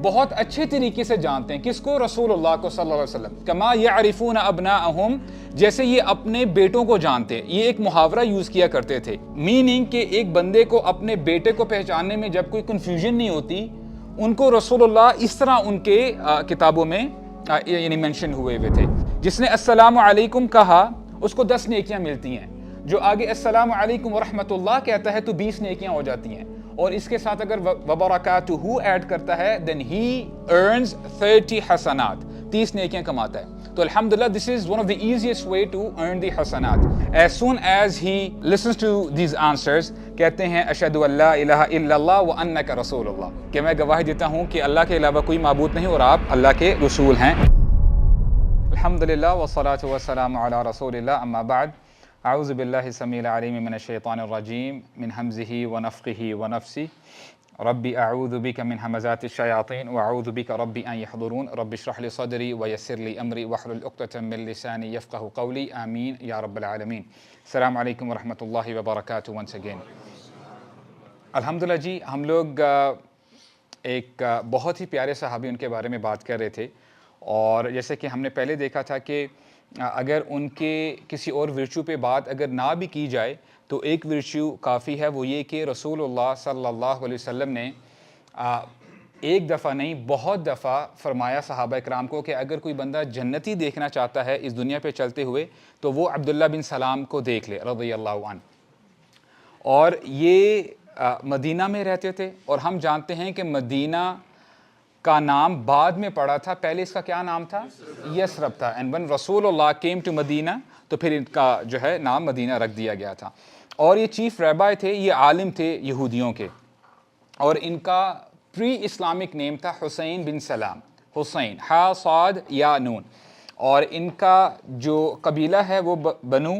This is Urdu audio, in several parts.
بہت اچھے طریقے سے جانتے ہیں. کس کو؟ رسول اللہ کو صلی اللہ علیہ وسلم. کما یعرفون ابناءہم، جیسے یہ اپنے بیٹوں کو جانتے ہیں. یہ ایک محاورہ یوز کیا کرتے تھے، میننگ کہ ایک بندے کو اپنے بیٹے کو پہچاننے میں جب کوئی کنفیوژن نہیں ہوتی، ان کو رسول اللہ اس طرح ان کے کتابوں میں یعنی مینشن ہوئے تھے. جس نے السلام علیکم کہا اس کو 10 نیکیاں ملتی ہیں. جو آگے السلام علیکم ورحمۃ اللہ کہتا ہے تو 20 نیکیاں ہو جاتی ہیں. اور اس کے ساتھ اگر وبرکاتہ ایڈ کرتا ہے then he earns 30 حسنات، 30 نیکیاں کماتا ہے. تو الحمدللہ this is one of the easiest way to earn the Hasanat. As soon as he listens to these answers کہتے ہیں اشہد ان لا الہ الا اللہ وانک رسول اللہ، کہ میں گواہی دیتا ہوں کہ اللہ کے علاوہ کوئی معبود نہیں اور آپ اللہ کے رسول ہیں. الحمدللہ والصلاۃ والسلام علی رسول اللہ، اما بعد. اعوذ باللہ السمیع العلیم من الشیطان الرجیم من حمزہ ونفخہ ونفثہ ربی اعوذ بک من ہمزات الشیاطین واعوذ بک ربی ان یحضرون رب اشرح لی صدری ویسر لی امری واحلل عقدۃ من لسانی یفقہوا قولی آمین یا رب العالمین. السلام علیکم ورحمۃ اللہ وبرکاتہ once again. الحمدللہ جی، ہم لوگ ایک بہت ہی پیارے صحابی ان کے بارے میں بات کر رہے تھے، اور جیسے کہ ہم نے پہلے دیکھا تھا کہ اگر ان کے کسی اور ورچو پہ بات اگر نہ بھی کی جائے تو ایک ورچو کافی ہے، وہ یہ کہ رسول اللہ صلی اللہ علیہ وسلم نے ایک دفعہ نہیں بہت دفعہ فرمایا صحابہ اکرام کو کہ اگر کوئی بندہ جنتی دیکھنا چاہتا ہے اس دنیا پہ چلتے ہوئے تو وہ عبداللہ بن سلام کو دیکھ لے رضی اللہ عنہ. اور یہ مدینہ میں رہتے تھے، اور ہم جانتے ہیں کہ مدینہ کا نام بعد میں پڑا تھا، پہلے اس کا کیا نام تھا؟ یثرب تھا. اینڈ when رسول اللہ came to مدینہ تو پھر ان کا جو ہے نام مدینہ رکھ دیا گیا تھا. اور یہ چیف ریبائی تھے، یہ عالم تھے یہودیوں کے، اور ان کا پری اسلامک نیم تھا حسین بن سلام. حسین ہا صاد یا نون. اور ان کا جو قبیلہ ہے وہ بنو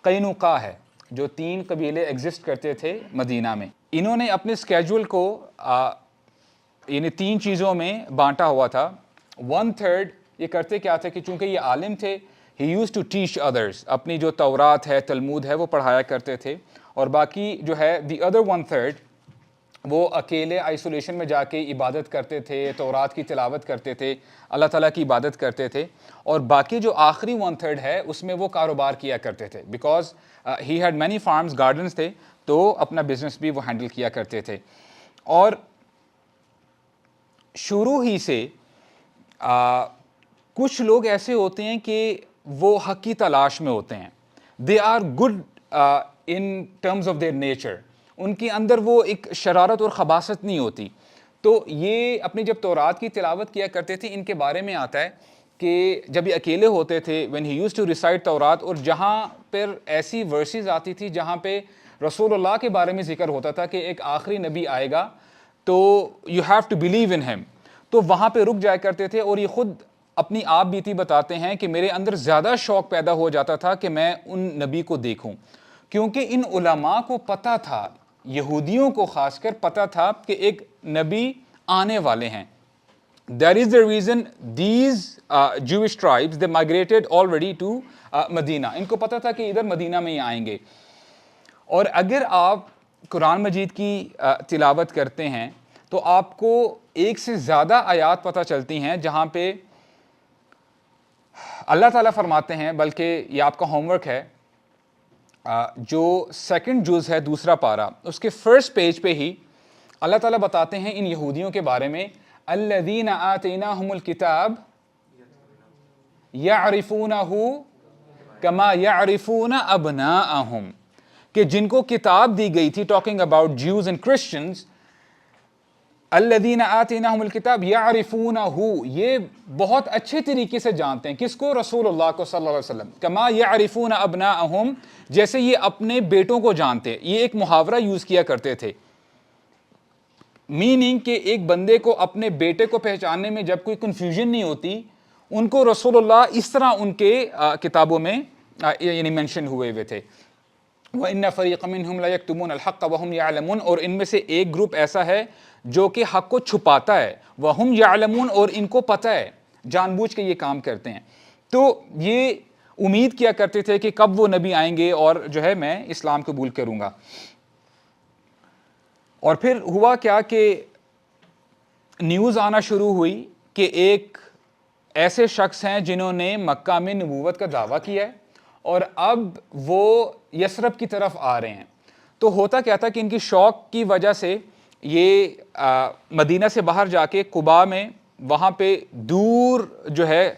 قینوقا ہے، جو 3 قبیلے ایگزسٹ کرتے تھے مدینہ میں. انہوں نے اپنے اسکیجول کو یعنی 3 چیزوں میں بانٹا ہوا تھا. 1/3 یہ کرتے کیا تھے کہ چونکہ یہ عالم تھے، he used to teach others، اپنی جو تورات ہے تلمود ہے وہ پڑھایا کرتے تھے. اور باقی جو ہے the other 1/3 وہ اکیلے آئسولیشن میں جا کے عبادت کرتے تھے، تورات کی تلاوت کرتے تھے، اللہ تعالیٰ کی عبادت کرتے تھے. اور باقی جو آخری 1/3 ہے اس میں وہ کاروبار کیا کرتے تھے، because he had many farms، gardens تھے، تو اپنا بزنس بھی وہ ہینڈل کیا کرتے تھے. اور شروع ہی سے کچھ لوگ ایسے ہوتے ہیں کہ وہ حق کی تلاش میں ہوتے ہیں. They are good in terms of their nature, ان کے اندر وہ ایک شرارت اور خباثت نہیں ہوتی. تو یہ اپنی جب تورات کی تلاوت کیا کرتے تھے، ان کے بارے میں آتا ہے کہ جب یہ اکیلے ہوتے تھے when he used to recite تورات، اور جہاں پر ایسی ورسز آتی تھی جہاں پہ رسول اللہ کے بارے میں ذکر ہوتا تھا کہ ایک آخری نبی آئے گا تو you have to believe in him, تو وہاں پہ رک جایا کرتے تھے. اور یہ خود اپنی آپ بیتی بتاتے ہیں کہ میرے اندر زیادہ شوق پیدا ہو جاتا تھا کہ میں ان نبی کو دیکھوں، کیونکہ ان علماء کو پتہ تھا، یہودیوں کو خاص کر پتہ تھا کہ ایک نبی آنے والے ہیں. That is the reason these Jewish tribes they migrated already to Medina. ان کو پتہ تھا کہ ادھر مدینہ میں ہی آئیں گے. اور اگر آپ قرآن مجید کی تلاوت کرتے ہیں تو آپ کو ایک سے زیادہ آیات پتہ چلتی ہیں جہاں پہ اللہ تعالیٰ فرماتے ہیں، بلکہ یہ آپ کا ہوم ورک ہے، جو 2nd جز ہے 2 پارہ، اس کے 1st پیج پہ ہی اللہ تعالیٰ بتاتے ہیں ان یہودیوں کے بارے میں الذین آتیناہم الکتاب یعرفونہ کما یعرفون ابناءہم، کہ جن کو کتاب دی گئی تھی، talking about Jews and Christians, الذین آتیناہم الکتاب یعرفونہ، یہ بہت اچھے طریقے سے جانتے ہیں. کس کو؟ رسول اللہ کو صلی اللہ علیہ وسلم. کما یعرفون ابناءہم، جیسے یہ اپنے بیٹوں کو جانتے. یہ ایک محاورہ یوز کیا کرتے تھے، میننگ کہ ایک بندے کو اپنے بیٹے کو پہچاننے میں جب کوئی کنفیوژن نہیں ہوتی، ان کو رسول اللہ اس طرح ان کے کتابوں میں یعنی مینشن ہوئے تھے. وَإِنَّ فَرِيقًا مِّنْهُمْ لَيَكْتُمُونَ الْحَقَّ وَهُمْ يَعْلَمُونَ، اور ان میں سے ایک گروپ ایسا ہے جو کہ حق کو چھپاتا ہے. وَهُمْ يَعْلَمُونَ، اور ان کو پتہ ہے، جان بوجھ کے یہ کام کرتے ہیں. تو یہ امید کیا کرتے تھے کہ کب وہ نبی آئیں گے اور جو ہے میں اسلام قبول کروں گا. اور پھر ہوا کیا کہ نیوز آنا شروع ہوئی کہ ایک ایسے شخص ہیں جنہوں نے مکہ میں نبوت کا دعویٰ کیا ہے اور اب وہ یثرب کی طرف آ رہے ہیں. تو ہوتا کیا تھا کہ ان کی شوق کی وجہ سے یہ مدینہ سے باہر جا کے قباء میں وہاں پہ دور جو ہے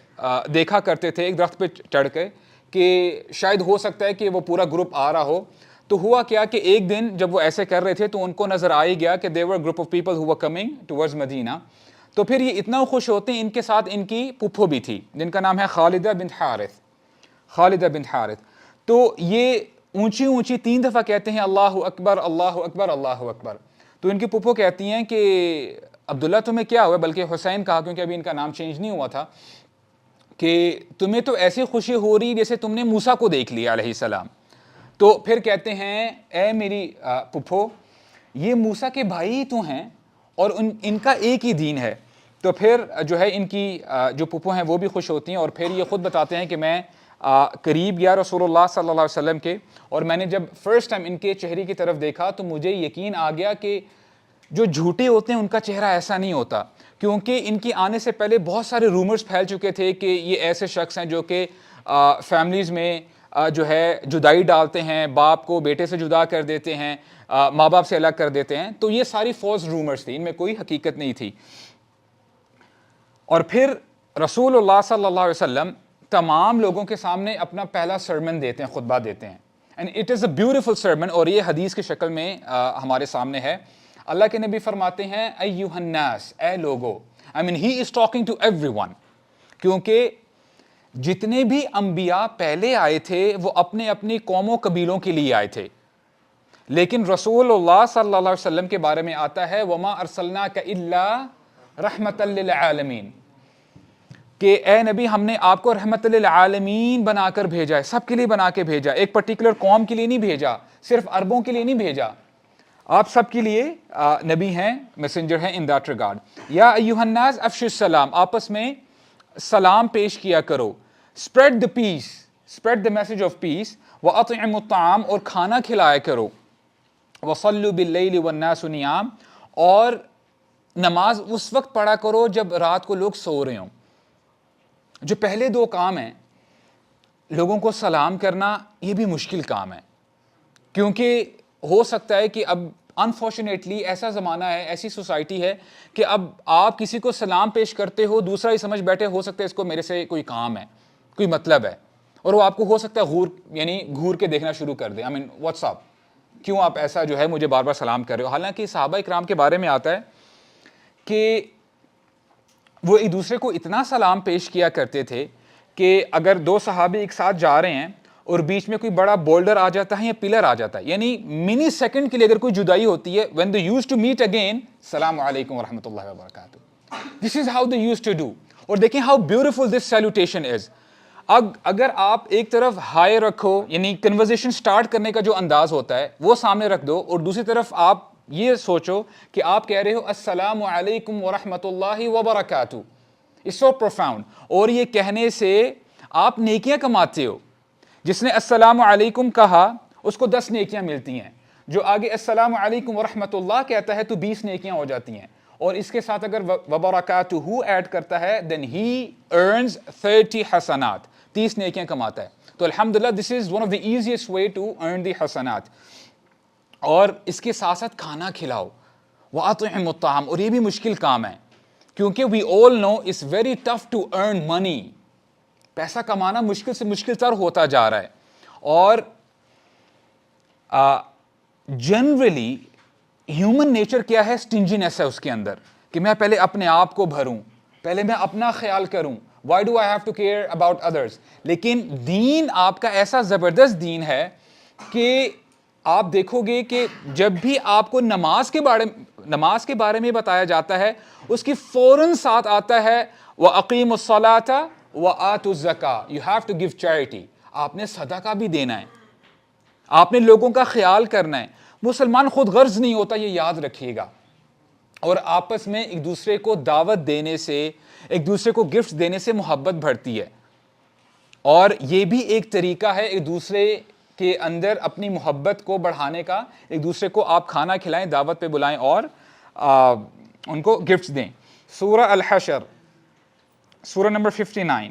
دیکھا کرتے تھے ایک درخت پہ چڑھ کے کہ شاید ہو سکتا ہے کہ وہ پورا گروپ آ رہا ہو. تو ہوا کیا کہ ایک دن جب وہ ایسے کر رہے تھے تو ان کو نظر آ ہی گیا کہ there were a group of people who were coming towards مدینہ. تو پھر یہ اتنا خوش ہوتے ہیں, ان کے ساتھ ان کی پھپھو بھی تھی جن کا نام ہے خالدہ بنت حارث. تو یہ اونچی اونچی 3 دفعہ کہتے ہیں اللہ اکبر اللہ اکبر اللہ اکبر. تو ان کی پھپھو کہتی ہیں کہ عبداللہ تمہیں کیا ہوا, بلکہ حسین کہا کیونکہ ابھی ان کا نام چینج نہیں ہوا تھا, کہ تمہیں تو ایسی خوشی ہو رہی جیسے تم نے موسیٰ کو دیکھ لیا علیہ السلام. تو پھر کہتے ہیں اے میری پھپھو یہ موسیٰ کے بھائی ہی تو ہیں اور ان کا ایک ہی دین ہے. تو پھر جو ہے ان کی جو پھپھو ہیں وہ بھی خوش ہوتی ہیں اور پھر یہ خود بتاتے ہیں کہ میں قریب گیا رسول اللہ صلی اللہ علیہ وسلم کے, اور میں نے جب فرسٹ ٹائم ان کے چہرے کی طرف دیکھا تو مجھے یقین آ گیا کہ جو جھوٹے ہوتے ہیں ان کا چہرہ ایسا نہیں ہوتا, کیونکہ ان کی آنے سے پہلے بہت سارے رومرز پھیل چکے تھے کہ یہ ایسے شخص ہیں جو کہ فیملیز میں جو ہے جدائی ڈالتے ہیں, باپ کو بیٹے سے جدا کر دیتے ہیں, ماں باپ سے الگ کر دیتے ہیں. تو یہ ساری فالس رومرز تھی, ان میں کوئی حقیقت نہیں تھی. اور پھر رسول اللہ صلی اللہ علیہ وسلم تمام لوگوں کے سامنے اپنا پہلا سرمن دیتے ہیں, خطبہ دیتے ہیں, and it is a beautiful sermon, اور یہ حدیث کی شکل میں ہمارے سامنے ہے. اللہ کے نبی فرماتے ہیں ایھا الناس, اے لوگو, I mean he is talking to everyone, کیونکہ جتنے بھی انبیاء پہلے آئے تھے وہ اپنے اپنی قوم و قبیلوں کے لیے آئے تھے, لیکن رسول اللہ صلی اللہ علیہ وسلم کے بارے میں آتا ہے وما ارسلناک الا رحمۃ للعالمین, کہ اے نبی ہم نے آپ کو رحمت للعالمین بنا کر بھیجا ہے, سب کے لیے بنا کے بھیجا, ایک پرٹیکولر قوم کے لیے نہیں بھیجا, صرف عربوں کے لیے نہیں بھیجا, آپ سب کے لیے نبی ہیں, میسنجر ہیں ان دیٹ ریگارڈ. یا ایھا الناس افشوا السلام, آپس میں سلام پیش کیا کرو, spread the peace, spread the message of peace, وَأَطْعِمُوا الطَّعَامَ, اور کھانا کھلایا کرو, وَصَلُّوا بِاللَّيْلِ وَالنَّاسُ نِيَامٌ, اور نماز اس وقت پڑھا کرو جب رات کو لوگ سو رہے ہوں. جو پہلے 2 کام ہیں, لوگوں کو سلام کرنا, یہ بھی مشکل کام ہے, کیونکہ ہو سکتا ہے کہ اب انفارچونیٹلی ایسا زمانہ ہے, ایسی سوسائٹی ہے کہ اب آپ کسی کو سلام پیش کرتے ہو, دوسرا ہی سمجھ بیٹھے ہو سکتا ہے اس کو میرے سے کوئی کام ہے, کوئی مطلب ہے, اور وہ آپ کو ہو سکتا ہے گھور کے دیکھنا شروع کر دے. I mean واٹس اپ, کیوں آپ ایسا جو ہے مجھے بار بار سلام کر رہے ہو. حالانکہ صحابہ اکرام کے بارے میں آتا ہے کہ وہ ایک دوسرے کو اتنا سلام پیش کیا کرتے تھے کہ اگر 2 صحابی ایک ساتھ جا رہے ہیں اور بیچ میں کوئی بڑا بولڈر آ جاتا ہے یا پلر آ جاتا ہے, یعنی منی سیکنڈ کے لیے اگر کوئی جدائی ہوتی ہے, when they used to meet again, السلام علیکم ورحمۃ اللہ وبرکاتہ, this is how they used to do. اور دیکھیں how beautiful this salutation is. اگر آپ ایک طرف ہائے رکھو, یعنی کنورزیشن سٹارٹ کرنے کا جو انداز ہوتا ہے وہ سامنے رکھ دو, اور دوسری طرف آپ یہ سوچو کہ آپ کہہ رہے ہو السلام علیکم ورحمۃ اللہ وبرکاتہ, it's so profound, اور یہ کہنے سے آپ نیکیاں کماتے ہو. جس نے السلام علیکم کہا اس کو 10 نیکیاں ملتی ہیں, جو آگے السلام علیکم ورحمۃ اللہ کہتا ہے تو 20 نیکیاں ہو جاتی ہیں, اور اس کے ساتھ اگر وبرکاتہ ایڈ کرتا ہے then he earns 30 حسنات, 30 نیکیاں کماتا ہے. تو الحمدللہ this is one of the easiest way to earn the حسنات. اور اس کے ساتھ ساتھ کھانا کھلاؤ, وَأَطْعِمُوا الطَّعَامَ, اور یہ بھی مشکل کام ہے کیونکہ we all know it's very tough to earn money. پیسہ کمانا مشکل سے مشکل تر ہوتا جا رہا ہے, اور جنرلی ہیومن نیچر کیا ہے, سٹنجینس ہے اس کے اندر, کہ میں پہلے اپنے آپ کو بھروں, پہلے میں اپنا خیال کروں, why do I have to care about others. لیکن دین آپ کا ایسا زبردست دین ہے کہ آپ دیکھو گے کہ جب بھی آپ کو نماز کے بارے میں بتایا جاتا ہے, اس کی فوراً ساتھ آتا ہے وَأَقِيمُوا الصَّلَاةَ وَآتُوا الزَّكَاةَ, you have to give charity. آپ نے صدقہ بھی دینا ہے, آپ نے لوگوں کا خیال کرنا ہے. مسلمان خود غرض نہیں ہوتا, یہ یاد رکھیے گا, اور آپس میں ایک دوسرے کو دعوت دینے سے, ایک دوسرے کو گفٹ دینے سے محبت بڑھتی ہے, اور یہ بھی ایک طریقہ ہے ایک دوسرے کے اندر اپنی محبت کو بڑھانے کا. ایک دوسرے کو آپ کھانا کھلائیں, دعوت پہ بلائیں اور ان کو گفٹس دیں. سورہ الحشر سورہ نمبر 59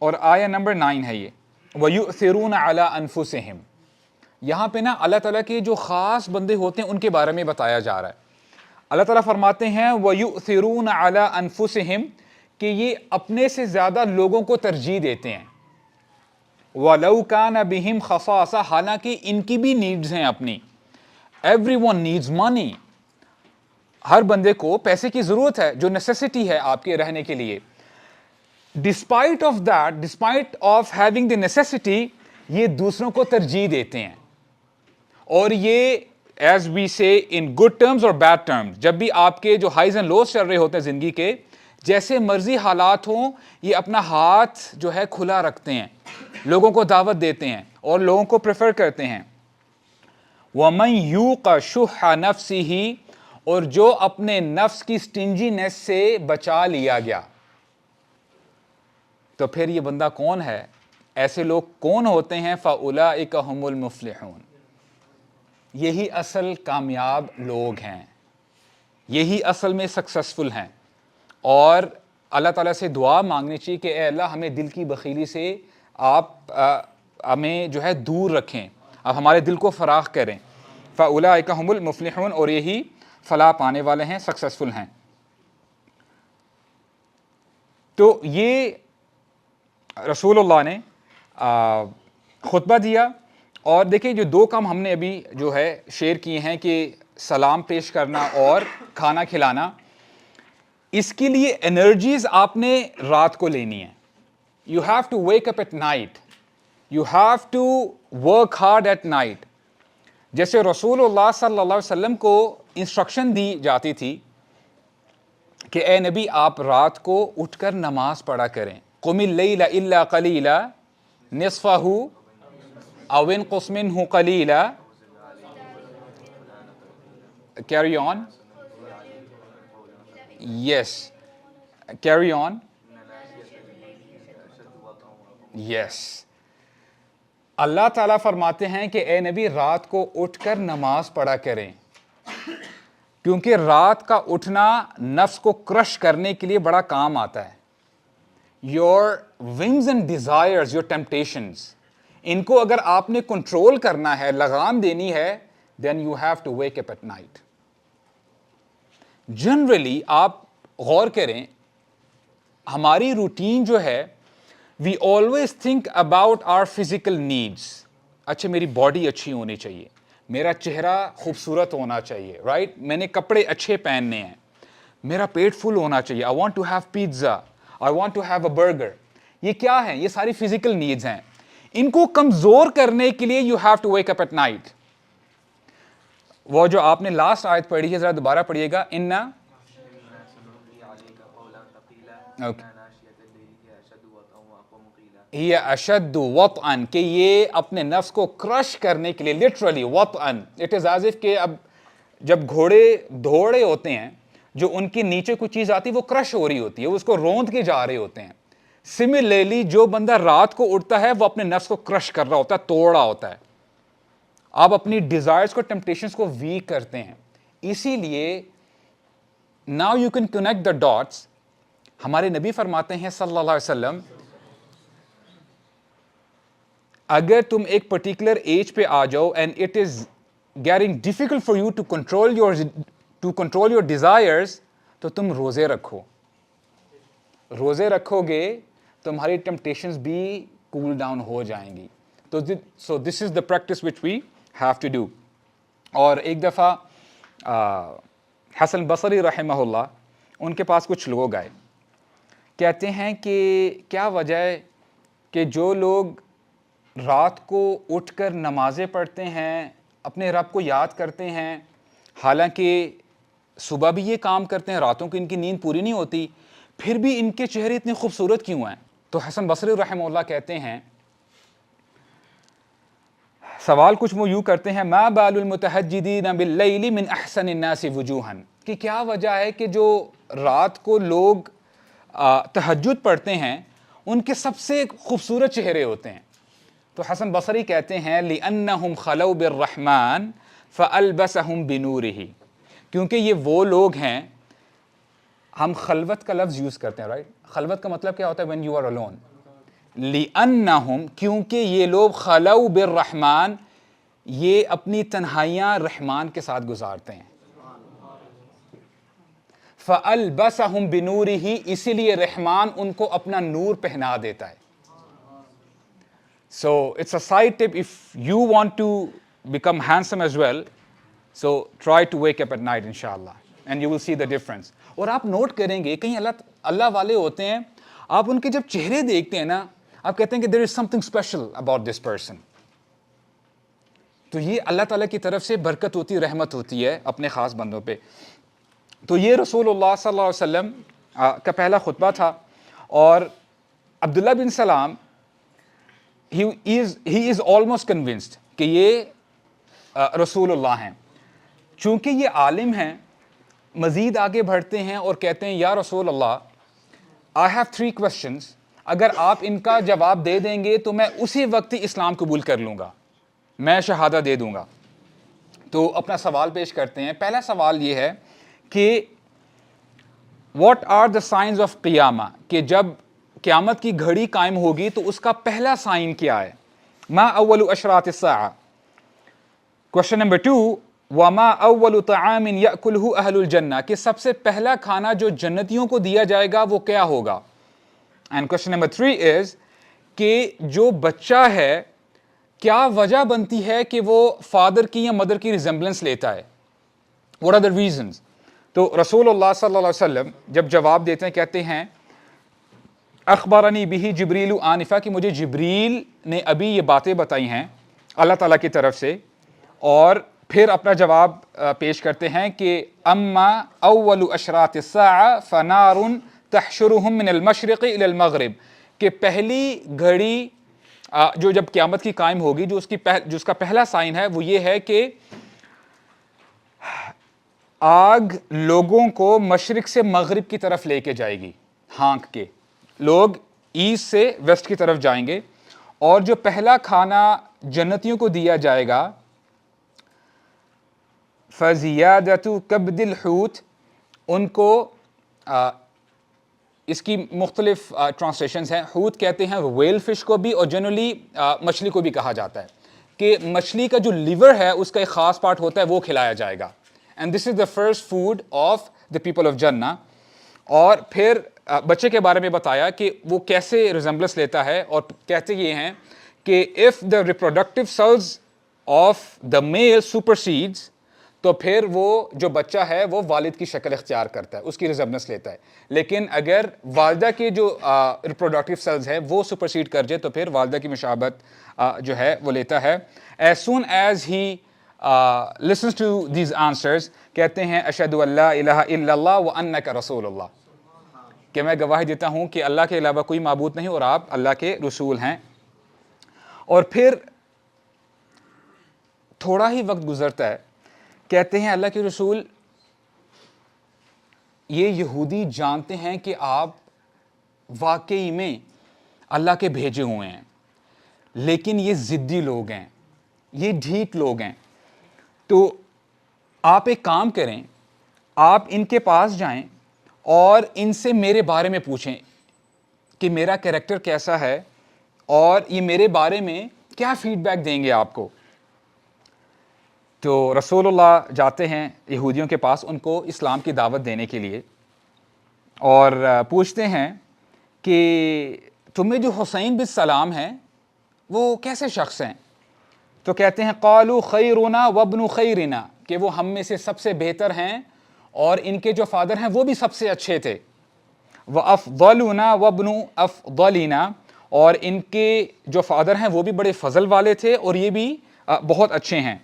اور آیہ نمبر 9 ہے یہ، وَيُؤْثِرُونَ عَلَىٰ أَنفُسِهِمْ۔ یہاں پہ نا اللہ تعالیٰ کے جو خاص بندے ہوتے ہیں ان کے بارے میں بتایا جا رہا ہے۔ اللہ تعالیٰ فرماتے ہیں وَيُؤْثِرُونَ عَلَىٰ أَنفُسِهِمْ کہ یہ اپنے سے زیادہ لوگوں کو ترجیح دیتے ہیں، وَلَوْ كَانَ بِهِمْ خَصَاصَةٌ حالانکہ ان کی بھی نیڈز ہیں اپنی۔ Everyone needs money، ہر بندے کو پیسے کی ضرورت ہے جو نیسیسٹی ہے آپ کے رہنے کے لیے۔ Despite of that, despite of having the necessity, یہ دوسروں کو ترجیح دیتے ہیں، اور یہ ایز وی سے ان گڈ ٹرمز اور بیڈ ٹرمز، جب بھی آپ کے جو ہائیز اینڈ لوز چل رہے ہوتے ہیں زندگی کے، جیسے مرضی حالات ہوں، یہ اپنا ہاتھ جو ہے کھلا رکھتے ہیں، لوگوں کو دعوت دیتے ہیں اور لوگوں کو پریفر کرتے ہیں۔ وَمَن يُوقَ شُحَّ نَفْسِهِ اور جو اپنے نفس کی سٹنجینس سے بچا لیا گیا، تو پھر یہ بندہ کون ہے؟ ایسے لوگ کون ہوتے ہیں؟ فَأُولَٰئِكَ هُمُ الْمُفْلِحُونَ، یہی اصل کامیاب لوگ ہیں، یہی اصل میں سکسیسفل ہیں۔ اور اللہ تعالیٰ سے دعا مانگنی چاہیے کہ اے اللہ ہمیں دل کی بخیلی سے آپ ہمیں جو ہے دور رکھیں، آپ ہمارے دل کو فراخ کریں۔ فَأُولَٰئِكَ هُمُ الْمُفْلِحُونَ، اور یہی فلاح پانے والے ہیں، سکسیسفل ہیں۔ تو یہ رسول اللہ نے خطبہ دیا، اور دیکھیں جو دو کام ہم نے ابھی جو ہے شیئر کیے ہیں کہ سلام پیش کرنا اور کھانا کھلانا، اس کے لیے انرجیز آپ نے رات کو لینی ہے۔ You have to wake up at night, you have to work hard at night. جیسے رسول اللہ صلی اللہ علیہ وسلم کو انسٹرکشن دی جاتی تھی کہ اے نبی آپ رات کو اٹھ کر نماز پڑھا کریں، قم اللیل الا قلیلا نصفہ او انقص منہ قلیلا، carry on, yes carry on, یس۔ اللہ تعالیٰ فرماتے ہیں کہ اے نبی رات کو اٹھ کر نماز پڑھا کریں، کیونکہ رات کا اٹھنا نفس کو کرش کرنے کے لیے بڑا کام آتا ہے۔ Your wings and desires, your temptations, ان کو اگر آپ نے کنٹرول کرنا ہے، لگام دینی ہے، then you have to wake up at night. Generally آپ غور کریں، ہماری روٹین جو ہے، we always think about our physical needs. اچھا میری باڈی اچھی ہونی چاہیے، میرا چہرہ خوبصورت ہونا چاہیے، رائٹ، میں نے کپڑے اچھے پہننے ہیں، میرا پیٹ فل ہونا چاہیے، I want to have pizza, I want to have a burger. یہ کیا ہیں؟ یہ ساری فزیکل نیڈز ہیں۔ ان کو کمزور کرنے کے لیے you have to wake up at night. وہ جو آپ نے لاسٹ آیت پڑھی ہے، ذرا دوبارہ پڑھیے گا، اِنَّا ہی اشد وطئن، کہ یہ اپنے نفس کو کرش کرنے کے لیے، لٹرلی وطئن، اٹ از ایز اف کہ اب جب گھوڑے دوڑ رہے ہوتے ہیں، جو ان کے نیچے کوئی چیز آتی ہے وہ کرش ہو رہی ہوتی ہے، وہ اس کو روند کے جا رہے ہوتے ہیں۔ سملرلی جو بندہ رات کو اٹھتا ہے وہ اپنے نفس کو کرش کر رہا ہوتا ہے، توڑ رہا ہوتا ہے۔ آپ اپنی ڈیزائرز کو، ٹیمپٹیشنز کو ویک کرتے ہیں۔ اسی لیے now you can connect the dots. ہمارے نبی فرماتے ہیں صلی اللہ علیہ وسلم، اگر تم ایک پرٹیکولر ایج پہ آ جاؤ and it is getting difficult for you to control your desires, تو تم روزے رکھو۔ روزے رکھو گے تمہاری ٹیمپٹیشنز بھی کول ڈاؤن ہو جائیں گی۔ تو so this is the practice which we have to do. اور ایک دفعہ حسن بصری رحمہ اللہ، ان کے پاس کچھ لوگ آئے، کہتے ہیں کہ کیا وجہ ہے کہ جو لوگ رات کو اٹھ کر نمازیں پڑھتے ہیں، اپنے رب کو یاد کرتے ہیں، حالانکہ صبح بھی یہ کام کرتے ہیں، راتوں کو ان کی نیند پوری نہیں ہوتی، پھر بھی ان کے چہرے اتنے خوبصورت کیوں ہیں؟ تو حسن بصری رحمہ اللہ کہتے ہیں، سوال کچھ وہ یوں کرتے ہیں، ما بال المتہجدین باللیل من احسن الناس وجوہا، کہ کیا وجہ ہے کہ جو رات کو لوگ تہجد پڑھتے ہیں ان کے سب سے خوبصورت چہرے ہوتے ہیں؟ تو حسن بصری کہتے ہیں، لِأَنَّهُمْ خَلَوْا بِالرَّحْمَنِ فَأَلْبَسَهُمْ بِنُورِهِ، کیونکہ یہ وہ لوگ ہیں ہم خلوت کا لفظ یوز کرتے ہیں، رائٹ؟ خلوت کا مطلب کیا ہوتا ہے؟ when you are alone. لِأَنَّهُمْ کیونکہ یہ لوگ خلو بالرحمن، یہ اپنی تنہائیاں رحمان کے ساتھ گزارتے ہیں. فَأَلْبَسَهُمْ بِنُورِهِ، اسی لیے رحمان ان کو اپنا نور پہنا دیتا ہے. So it's a side tip if you want to become handsome as well. So try to wake up at night inshallah and you will see the difference. اور آپ نوٹ کریں گے کہیں اللہ والے ہوتے ہیں، آپ ان کے جب چہرے دیکھتے ہیں نا، آپ کہتے ہیں کہ there is something special about this person. تو یہ اللہ تعالیٰ کی طرف سے برکت ہوتی ہے، رحمت ہوتی ہے اپنے خاص بندوں پہ. تو یہ رسول اللہ صلی اللہ علیہ وسلم کا پہلا خطبہ تھا. اور عبداللہ بن سلام he is almost convinced کہ یہ رسول اللہ ہیں. چونکہ یہ عالم ہیں، مزید آگے بڑھتے ہیں اور کہتے ہیں یا رسول اللہ I have 3 questions، اگر آپ ان کا جواب دے دیں گے تو میں اسی وقت ہی اسلام قبول کر لوں گا، میں شہادہ دے دوں گا. تو اپنا سوال پیش کرتے ہیں. پہلا سوال یہ ہے کہ what are the signs of قیامہ، کہ جب قیامت کی گھڑی قائم ہوگی تو اس کا پہلا سائن کیا ہے؟ ما اول اشراط الساعہ. کوشچن نمبر 2، وما اول طعام یأکلہ اہل الجنہ، کہ سب سے پہلا کھانا جو جنتیوں کو دیا جائے گا وہ کیا ہوگا؟ اینڈ کوشچن نمبر 3 از کہ جو بچہ ہے کیا وجہ بنتی ہے کہ وہ فادر کی یا مدر کی ریزمبلنس لیتا ہے؟ what are the reasons؟ تو رسول اللہ صلی اللہ علیہ وسلم جب جواب دیتے ہیں کہتے ہیں اخبرنی بہ جبریل آنفا، کہ مجھے جبریل نے ابھی یہ باتیں بتائی ہیں اللہ تعالیٰ کی طرف سے. اور پھر اپنا جواب پیش کرتے ہیں کہ اما اول اشراط الساعہ فنار تحشرهم من المشرق الى المغرب، کہ پہلی گھڑی جو جب قیامت کی قائم ہوگی، جو اس کا پہلا سائن ہے وہ یہ ہے کہ آگ لوگوں کو مشرق سے مغرب کی طرف لے کے جائے گی، ہانک کے لوگ ایسٹ سے ویسٹ کی طرف جائیں گے. اور جو پہلا کھانا جنتیوں کو دیا جائے گا فَزِيَادَةُ كَبْدِ الْحُوتِ، ان کو اس کی مختلف ٹرانسلیشنز ہیں. حوت کہتے ہیں ویل فش کو بھی، اور جنرلی مچھلی کو بھی کہا جاتا ہے، کہ مچھلی کا جو لیور ہے اس کا ایک خاص پارٹ ہوتا ہے وہ کھلایا جائے گا. And this is the first food of the people of جنہ. اور پھر بچے کے بارے میں بتایا کہ وہ کیسے ریزمبلنس لیتا ہے، اور کہتے یہ ہیں کہ if the reproductive cells of the male supersedes, تو پھر وہ جو بچہ ہے وہ والد کی شکل اختیار کرتا ہے، اس کی ریزمبلنس لیتا ہے. لیکن اگر والدہ کے جو ریپروڈکٹیو سیلز ہے وہ سپرسیڈ کر جائے تو پھر والدہ کی مشابہت جو ہے وہ لیتا ہے. As soon as he listens to these answers، کہتے ہیں اشہد ان لا الہ الا اللہ وانک رسول اللہ، کہ میں گواہی دیتا ہوں کہ اللہ کے علاوہ کوئی معبود نہیں اور آپ اللہ کے رسول ہیں. اور پھر تھوڑا ہی وقت گزرتا ہے، کہتے ہیں اللہ کے رسول یہ یہودی جانتے ہیں کہ آپ واقعی میں اللہ کے بھیجے ہوئے ہیں، لیکن یہ ضدی لوگ ہیں، یہ ڈھیٹ لوگ ہیں. تو آپ ایک کام کریں، آپ ان کے پاس جائیں اور ان سے میرے بارے میں پوچھیں کہ میرا کریکٹر کیسا ہے اور یہ میرے بارے میں کیا فیڈ بیک دیں گے آپ کو. تو رسول اللہ جاتے ہیں یہودیوں کے پاس ان کو اسلام کی دعوت دینے کے لیے، اور پوچھتے ہیں کہ تمہیں جو حسین بن سلام ہیں وہ کیسے شخص ہیں؟ تو کہتے ہیں قالوا خیرنا وابن خیرنا، کہ وہ ہم میں سے سب سے بہتر ہیں اور ان کے جو فادر ہیں وہ بھی سب سے اچھے تھے. وافضلنا وابن افضلنا، اور ان کے جو فادر ہیں وہ بھی بڑے فضل والے تھے اور یہ بھی بہت اچھے ہیں.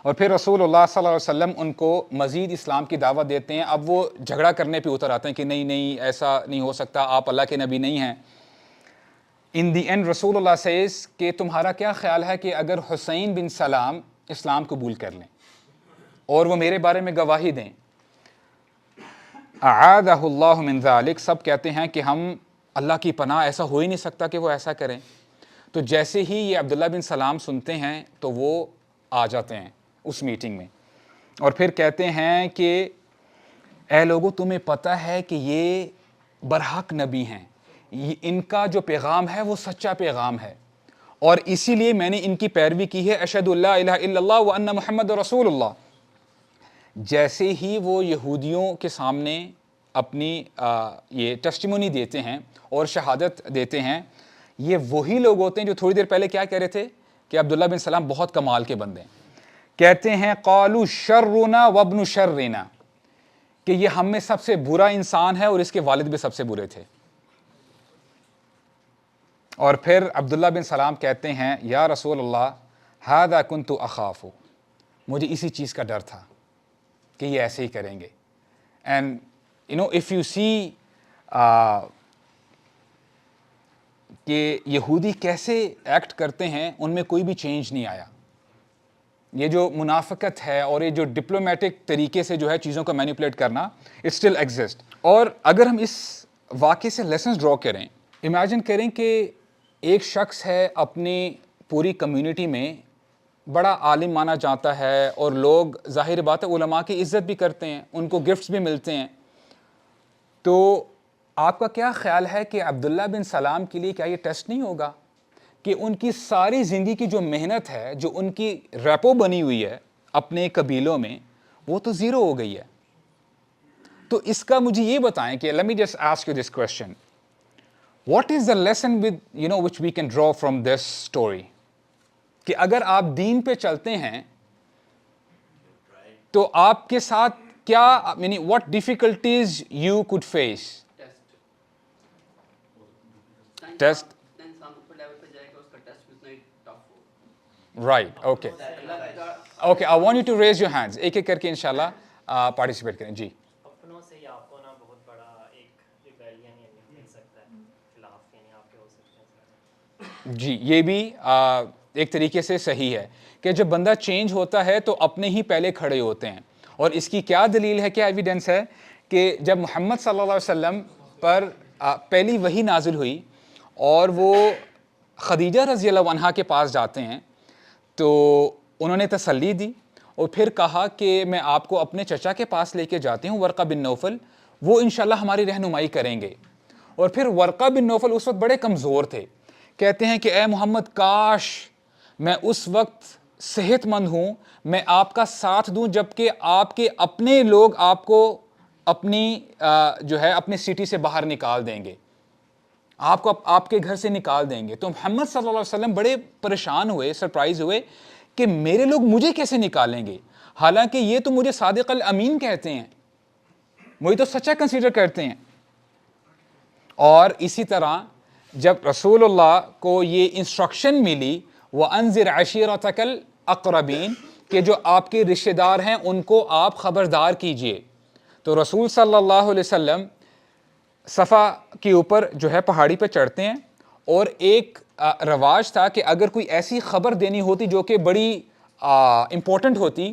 اور پھر رسول اللہ صلی اللہ علیہ وسلم ان کو مزید اسلام کی دعوت دیتے ہیں. اب وہ جھگڑا کرنے پہ اتر آتے ہیں کہ نہیں ایسا نہیں ہو سکتا، آپ اللہ کے نبی نہیں ہیں. ان دی اینڈ رسول اللہ says کہ تمہارا کیا خیال ہے کہ اگر حسین بن سلام اسلام قبول کر لیں اور وہ میرے بارے میں گواہی دیں؟ اعاذہ اللہ من ذالک، سب کہتے ہیں کہ ہم اللہ کی پناہ، ایسا ہو ہی نہیں سکتا کہ وہ ایسا کریں. تو جیسے ہی یہ عبداللہ بن سلام سنتے ہیں تو وہ آ جاتے ہیں اس میٹنگ میں، اور پھر کہتے ہیں کہ اے لوگو تمہیں پتہ ہے کہ یہ برحق نبی ہیں, ان کا جو پیغام ہے وہ سچا پیغام ہے, اور اسی لیے میں نے ان کی پیروی کی ہے. اشہد اللہ الہ الا اللہ وان محمد رسول اللہ. جیسے ہی وہ یہودیوں کے سامنے اپنی یہ ٹیسٹیمونی دیتے ہیں اور شہادت دیتے ہیں, یہ وہی لوگ ہوتے ہیں جو تھوڑی دیر پہلے کیا کہہ رہے تھے کہ عبداللہ بن سلام بہت کمال کے بندے ہیں. کہتے ہیں قالوا شرنا وابن شرنا, کہ یہ ہم میں سب سے برا انسان ہے اور اس کے والد بھی سب سے برے تھے. اور پھر عبداللہ بن سلام کہتے ہیں یا رسول اللہ ھذا کنت اخاف, مجھے اسی چیز کا ڈر تھا کہ یہ ایسے ہی کریں گے. And you know if you see کہ یہودی کیسے ایکٹ کرتے ہیں, ان میں کوئی بھی چینج نہیں آیا. یہ جو منافقت ہے اور یہ جو ڈپلومیٹک طریقے سے جو ہے چیزوں کو مینیپولیٹ کرنا, اٹ اسٹل ایگزسٹ. اور اگر ہم اس واقعے سے لیسنز ڈرا کریں, امیجن کریں کہ ایک شخص ہے اپنی پوری کمیونٹی میں بڑا عالم مانا جاتا ہے, اور لوگ ظاہر بات ہے علماء کی عزت بھی کرتے ہیں, ان کو گفٹس بھی ملتے ہیں. تو آپ کا کیا خیال ہے کہ عبداللہ بن سلام کے لیے کیا یہ ٹیسٹ نہیں ہوگا کہ ان کی ساری زندگی کی جو محنت ہے, جو ان کی ریپو بنی ہوئی ہے اپنے قبیلوں میں, وہ تو زیرو ہو گئی ہے. تو اس کا مجھے یہ بتائیں کہ let me just ask you this question. What is the lesson which we can draw from this story? کہ اگر آپ دین پہ چلتے ہیں تو آپ کے ساتھ کیا what difficulties you could face? Test. Right, okay. Okay, I want you to raise your hands. ایک ایک کر کے انشاءاللہ پارٹیسپیٹ کریں. جی. اپنوں سے ہی آپ کو نا بہت بڑا ایک ریبیلین مل سکتا ہے, خلاف یعنی آپ کے ہو سکتے ہیں. جی, یہ بھی ایک طریقے سے صحیح ہے کہ جب بندہ چینج ہوتا ہے تو اپنے ہی پہلے کھڑے ہوتے ہیں. اور اس کی کیا دلیل ہے, کیا ایویڈنس ہے کہ جب محمد صلی اللہ علیہ وسلم پر پہلی وحی نازل ہوئی اور وہ خدیجہ رضی اللہ عنہا کے پاس جاتے ہیں, تو انہوں نے تسلی دی اور پھر کہا کہ میں آپ کو اپنے چچا کے پاس لے کے جاتی ہوں, ورقہ بن نوفل, وہ انشاءاللہ ہماری رہنمائی کریں گے. اور پھر ورقہ بن نوفل اس وقت بڑے کمزور تھے, کہتے ہیں کہ اے محمد کاش میں اس وقت صحت مند ہوں, میں آپ کا ساتھ دوں جبکہ آپ کے اپنے لوگ آپ کو اپنی جو ہے اپنی سٹی سے باہر نکال دیں گے, آپ کو آپ کے گھر سے نکال دیں گے. تو محمد صلی اللہ علیہ وسلم بڑے پریشان ہوئے, سرپرائز ہوئے کہ میرے لوگ مجھے کیسے نکالیں گے, حالانکہ یہ تو مجھے صادق الامین کہتے ہیں, مجھے تو سچا کنسیڈر کرتے ہیں. اور اسی طرح جب رسول اللہ کو یہ انسٹرکشن ملی وَأَنذِرْ عَشِيرَتَكَ الْأَقْرَبِينَ, کہ جو آپ کے رشتہ دار ہیں ان کو آپ خبردار کیجئے, تو رسول صلی اللہ علیہ وسلم صفا کے اوپر جو ہے پہاڑی پہ چڑھتے ہیں, اور ایک رواج تھا کہ اگر کوئی ایسی خبر دینی ہوتی جو کہ بڑی امپورٹنٹ ہوتی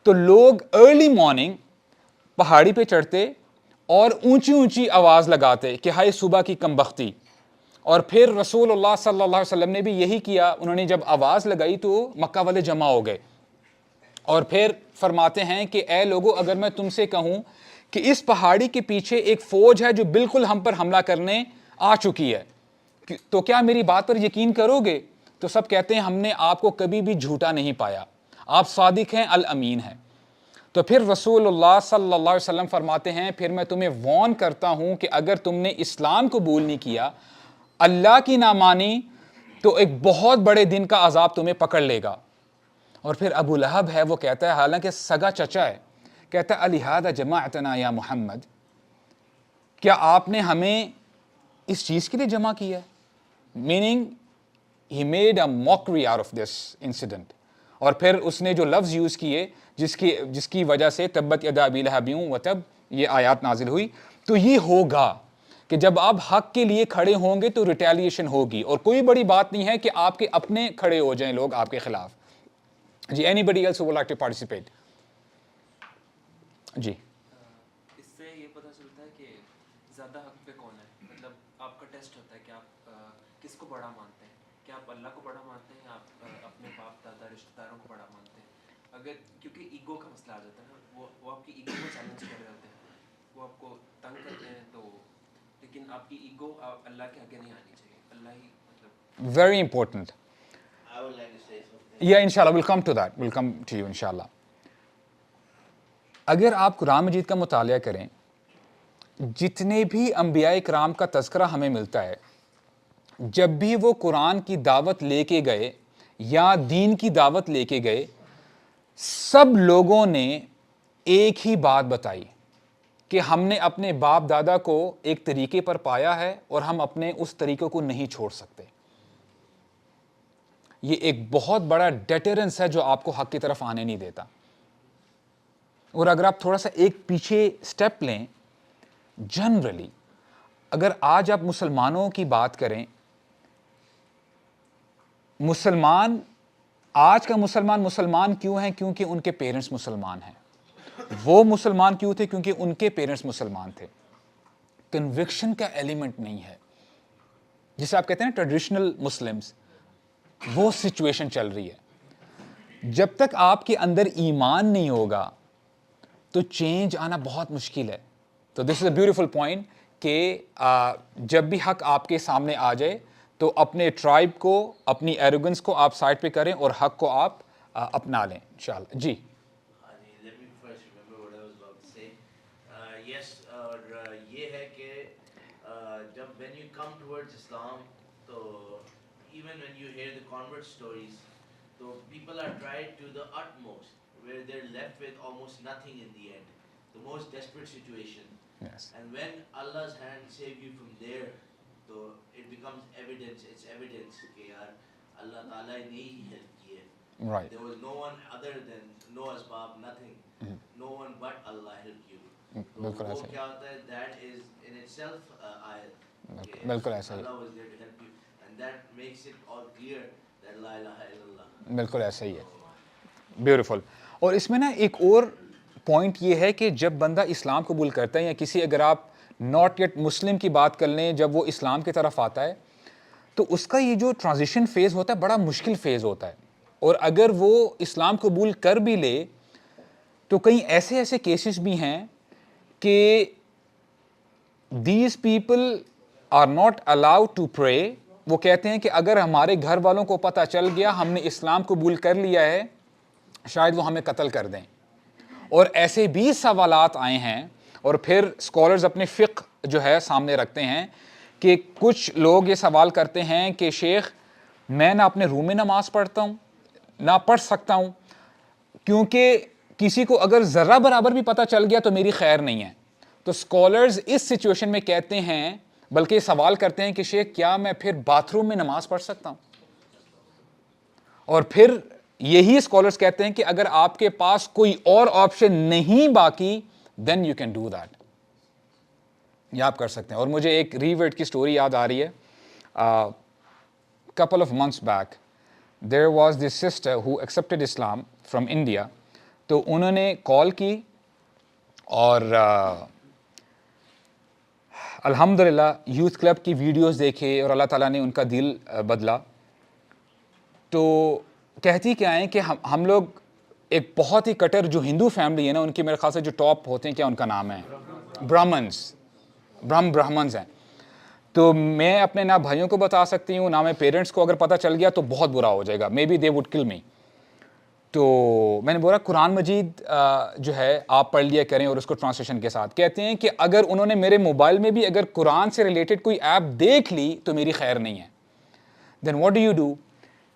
تو لوگ ارلی مارننگ پہاڑی پہ چڑھتے اور اونچی اونچی آواز لگاتے کہ ہائے صبح کی کمبختی. اور پھر رسول اللہ صلی اللہ علیہ وسلم نے بھی یہی کیا, انہوں نے جب آواز لگائی تو مکہ والے جمع ہو گئے, اور پھر فرماتے ہیں کہ اے لوگو اگر میں تم سے کہوں کہ اس پہاڑی کے پیچھے ایک فوج ہے جو بالکل ہم پر حملہ کرنے آ چکی ہے, تو کیا میری بات پر یقین کرو گے؟ تو سب کہتے ہیں ہم نے آپ کو کبھی بھی جھوٹا نہیں پایا, آپ صادق ہیں, الامین ہیں. تو پھر رسول اللہ صلی اللہ علیہ وسلم فرماتے ہیں پھر میں تمہیں وارن کرتا ہوں کہ اگر تم نے اسلام قبول نہیں کیا, اللہ کی نامانی, تو ایک بہت بڑے دن کا عذاب تمہیں پکڑ لے گا. اور پھر ابو لہب ہے, وہ کہتا ہے حالانکہ سگا چچا ہے, کہتا ہے الہذا جمعتنا یا محمد, کیا آپ نے ہمیں اس چیز کے لیے جمع کیا ہے, meaning he made a mockery out of this incident. اور پھر اس نے جو لفظ یوز کیے جس کی وجہ سے تبت یدا ابی لہب وتب یہ آیات نازل ہوئی. تو یہ ہوگا کہ جب آپ حق کے لیے کھڑے ہوں گے تو ریٹیلیشن ہوگی, اور کوئی بڑی بات نہیں ہے کہ آپ کے اپنے کھڑے ہو جائیں لوگ آپ کے خلاف. جی, anybody else who would like to participate? جی. اس سے یہ پتہ چلتا ہے کہ زیادہ حق پہ کون ہے, مطلب آپ کا ٹیسٹ ہوتا ہے کہ آپ کس کو بڑا مانتے ہیں, کہ آپ اللہ کو بڑا مانتے ہیں یا آپ اپنے باپ دادا رشتہ داروں کو بڑا مانتے ہیں. اگر کیونکہ ایگو کا مسئلہ آ جاتا ہے نا, وہ آپ کی ایگو کو چیلنج کر رہے ہوتے ہیں, وہ آپ کو تنگ کرتے ہیں تو لیکن آپ کی ایگو اللہ کے آگے نہیں آنی چاہیے. اللہ ہی مطلب Very important. I would like to say something. Yeah, inshallah, we'll come to that. We'll come to you, inshallah. اگر آپ قرآن مجید کا مطالعہ کریں, جتنے بھی انبیاء کرام کا تذکرہ ہمیں ملتا ہے, جب بھی وہ قرآن کی دعوت لے کے گئے یا دین کی دعوت لے کے گئے, سب لوگوں نے ایک ہی بات بتائی کہ ہم نے اپنے باپ دادا کو ایک طریقے پر پایا ہے اور ہم اپنے اس طریقے کو نہیں چھوڑ سکتے. یہ ایک بہت بڑا ڈیٹرنس ہے جو آپ کو حق کی طرف آنے نہیں دیتا. اور اگر آپ تھوڑا سا ایک پیچھے سٹیپ لیں, جنرلی اگر آج آپ مسلمانوں کی بات کریں, مسلمان آج کا مسلمان کیوں ہیں؟ کیونکہ ان کے پیرنٹس مسلمان ہیں. وہ مسلمان کیوں تھے؟ کیونکہ ان کے پیرنٹس مسلمان تھے. کنوکشن کا ایلیمنٹ نہیں ہے, جسے آپ کہتے ہیں ٹریڈیشنل مسلمز, وہ سچویشن چل رہی ہے. جب تک آپ کے اندر ایمان نہیں ہوگا تو چینج آنا بہت مشکل ہے. تو this is a beautiful point کہ جب بھی حق آپ کے سامنے آ جائے تو اپنے ٹرائب کو, اپنی ایروگنس کو آپ سائڈ پہ کریں اور حق کو آپ اپنا لیں انشاءاللہ. جی Let me first remember what I was about to say. Yes, اور یہ ہے کہ جب when you come towards Islam, تو even when you hear the convert stories, so people are tried to the utmost, where they're left with almost nothing in the end, the most desperate situation. yes. And when Allah's hand save you from there, so it becomes evidence, it's evidence کہ یار اللہ تعالیٰ نے ہی help کی ہے. Right. There was no one other than no asbab, nothing. No one but Allah helped you. بالکل وہ ایسا ہی. کیا ہوتا ہے, that is in itself ayat. بالکل ایسا ہی. Allah was there to help you. And that makes it all clear that la ilaha illallah. بالکل ایسا ہی ہے. بیوٹیفل. اور اس میں نا ایک اور پوائنٹ یہ ہے کہ جب بندہ اسلام قبول کرتا ہے, یا کسی اگر آپ ناٹ یٹ مسلم کی بات کر لیں, جب وہ اسلام کی طرف آتا ہے تو اس کا یہ جو ٹرانزیشن فیز ہوتا ہے بڑا مشکل فیز ہوتا ہے. اور اگر وہ اسلام قبول کر بھی لے تو کئی ایسے کیسز بھی ہیں کہ these people are not allowed to pray. وہ کہتے ہیں کہ اگر ہمارے گھر والوں کو پتہ چل گیا ہم نے اسلام قبول کر لیا ہے, شاید وہ ہمیں قتل کر دیں. اور ایسے بھی سوالات آئے ہیں, اور پھر اسکالرز اپنے فقہ جو ہے سامنے رکھتے ہیں کہ کچھ لوگ یہ سوال کرتے ہیں کہ شیخ میں نہ اپنے روم میں نماز پڑھتا ہوں نہ پڑھ سکتا ہوں, کیونکہ کسی کو اگر ذرہ برابر بھی پتہ چل گیا تو میری خیر نہیں ہے. تو اسکالرز اس سچویشن میں کہتے ہیں, بلکہ یہ سوال کرتے ہیں کہ شیخ کیا میں پھر باتھ روم میں نماز پڑھ سکتا ہوں؟ اور پھر یہی اسکالرز کہتے ہیں کہ اگر آپ کے پاس کوئی اور آپشن نہیں باقی, then you can do that, یہ آپ کر سکتے ہیں. اور مجھے ایک ریورٹ کی سٹوری یاد آ رہی ہے. couple of months back there was this sister who accepted Islam from India. تو انہوں نے کال کی اور الحمدللہ یوتھ کلب کی ویڈیوز دیکھے اور اللہ تعالیٰ نے ان کا دل بدلا. تو کہتی کیا ہیں کہ ہم لوگ ایک بہت ہی کٹر جو ہندو فیملی ہے نا, ان کی میرے خیال سے جو ٹاپ ہوتے ہیں, کیا ان کا نام ہے, برہمنز ہیں. تو میں اپنے نہ بھائیوں کو بتا سکتی ہوں نہ میں پیرنٹس کو, اگر پتہ چل گیا تو بہت برا ہو جائے گا, مے بی دے وڈ کل می. تو میں نے بولا قرآن مجید جو ہے آپ پڑھ لیا کریں اور اس کو ٹرانسلیشن کے ساتھ. کہتے ہیں کہ اگر انہوں نے میرے موبائل میں بھی اگر قرآن سے ریلیٹڈ کوئی ایپ دیکھ لی تو میری خیر نہیں ہے. دین واٹ ڈو یو ڈو؟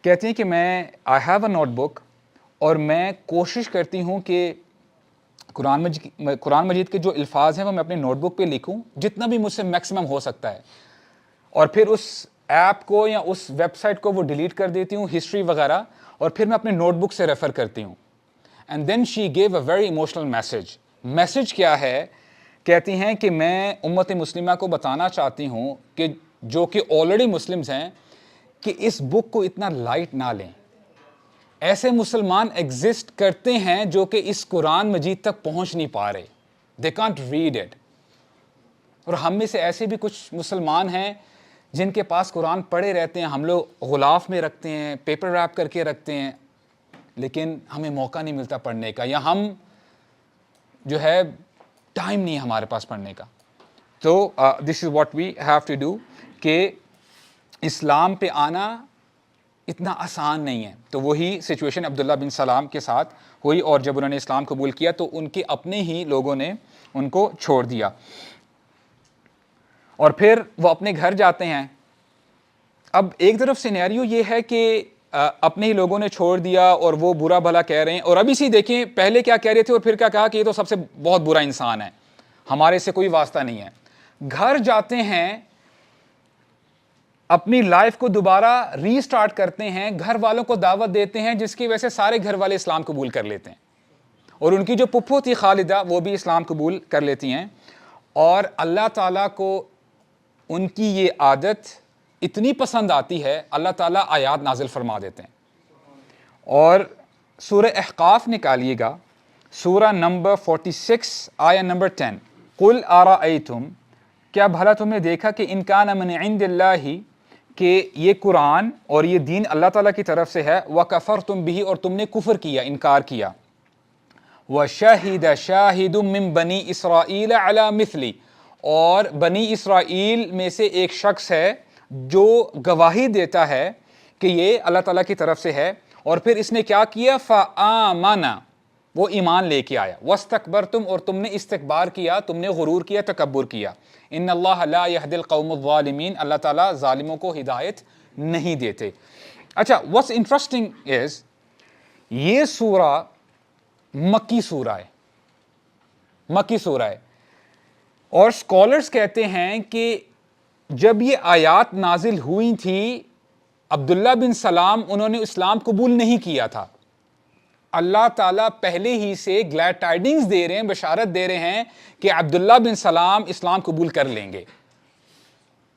کہتے ہیں کہ میں I have a note book, اور میں کوشش کرتی ہوں کہ قرآن مجید کے جو الفاظ ہیں وہ میں اپنے نوٹ بک پہ لکھوں جتنا بھی مجھ سے میکسیمم ہو سکتا ہے, اور پھر اس ایپ کو یا اس ویب سائٹ کو وہ ڈیلیٹ کر دیتی ہوں, ہسٹری وغیرہ, اور پھر میں اپنے نوٹ بک سے ریفر کرتی ہوں. And then she gave a very emotional message کیا ہے؟ کہتی ہیں کہ میں امت مسلمہ کو بتانا چاہتی ہوں کہ جو کہ آلریڈی مسلمز ہیں کہ اس بک کو اتنا لائٹ نہ لیں. ایسے مسلمان ایگزسٹ کرتے ہیں جو کہ اس قرآن مجید تک پہنچ نہیں پا رہے, دے کانٹ ریڈ اٹ. اور ہم میں سے ایسے بھی کچھ مسلمان ہیں جن کے پاس قرآن پڑھے رہتے ہیں, ہم لوگ غلاف میں رکھتے ہیں, پیپر ریپ کر کے رکھتے ہیں, لیکن ہمیں موقع نہیں ملتا پڑھنے کا, یا ہم جو ہے ٹائم نہیں ہے ہمارے پاس پڑھنے کا. تو this is what we have to do کہ اسلام پہ آنا اتنا آسان نہیں ہے. تو وہی سچویشن عبداللہ بن سلام کے ساتھ ہوئی, اور جب انہوں نے اسلام قبول کیا تو ان کے اپنے ہی لوگوں نے ان کو چھوڑ دیا, اور پھر وہ اپنے گھر جاتے ہیں. اب ایک طرف سینیریو یہ ہے کہ اپنے ہی لوگوں نے چھوڑ دیا اور وہ برا بھلا کہہ رہے ہیں, اور ابھی اسی دیکھیں پہلے کیا کہہ رہے تھے اور پھر کیا کہا کہ یہ تو سب سے بہت برا انسان ہے, ہمارے سے کوئی واسطہ نہیں ہے. گھر جاتے ہیں, اپنی لائف کو دوبارہ ری سٹارٹ کرتے ہیں, گھر والوں کو دعوت دیتے ہیں, جس کی وجہ سے سارے گھر والے اسلام قبول کر لیتے ہیں, اور ان کی جو پپھو تھی خالدہ وہ بھی اسلام قبول کر لیتی ہیں. اور اللہ تعالیٰ کو ان کی یہ عادت اتنی پسند آتی ہے, اللہ تعالیٰ آیات نازل فرما دیتے ہیں. اور سورہ احقاف نکالیے گا, سورہ نمبر 46 آیہ نمبر 10. قُلْ أَرَأَيْتُمْ, کیا بھلا تم نے دیکھا کہ ان کان من عند اللہ, کہ یہ قرآن اور یہ دین اللہ تعالیٰ کی طرف سے ہے, وَكَفَرْتُمْ بِهِ, اور تم نے کفر کیا, انکار کیا. وَشَهِدَ شَاهِدٌ مِّن بَنِي إِسْرَائِيلَ عَلَى مِثْلِ, اور بنی اسرائیل میں سے ایک شخص ہے جو گواہی دیتا ہے کہ یہ اللہ تعالیٰ کی طرف سے ہے, اور پھر اس نے کیا کیا, فَآمَنَ, وہ ایمان لے کے آیا. وَاسْتَكْبَرْتُمْ, اور تم نے استکبار کیا, تم نے غرور کیا, تکبر کیا. ان اللہ لا يهدي القوم الظالمین, اللہ تعالیٰ ظالموں کو ہدایت نہیں دیتے. اچھا, what's interesting is یہ سورہ مکی سورہ ہے, مکی سورہ ہے, اور اسکالرز کہتے ہیں کہ جب یہ آیات نازل ہوئی تھی, عبداللہ بن سلام انہوں نے اسلام قبول نہیں کیا تھا. اللہ تعالیٰ پہلے ہی سے گلیڈ ٹائڈنگز دے رہے ہیں, بشارت دے رہے ہیں کہ عبداللہ بن سلام اسلام قبول کر لیں گے.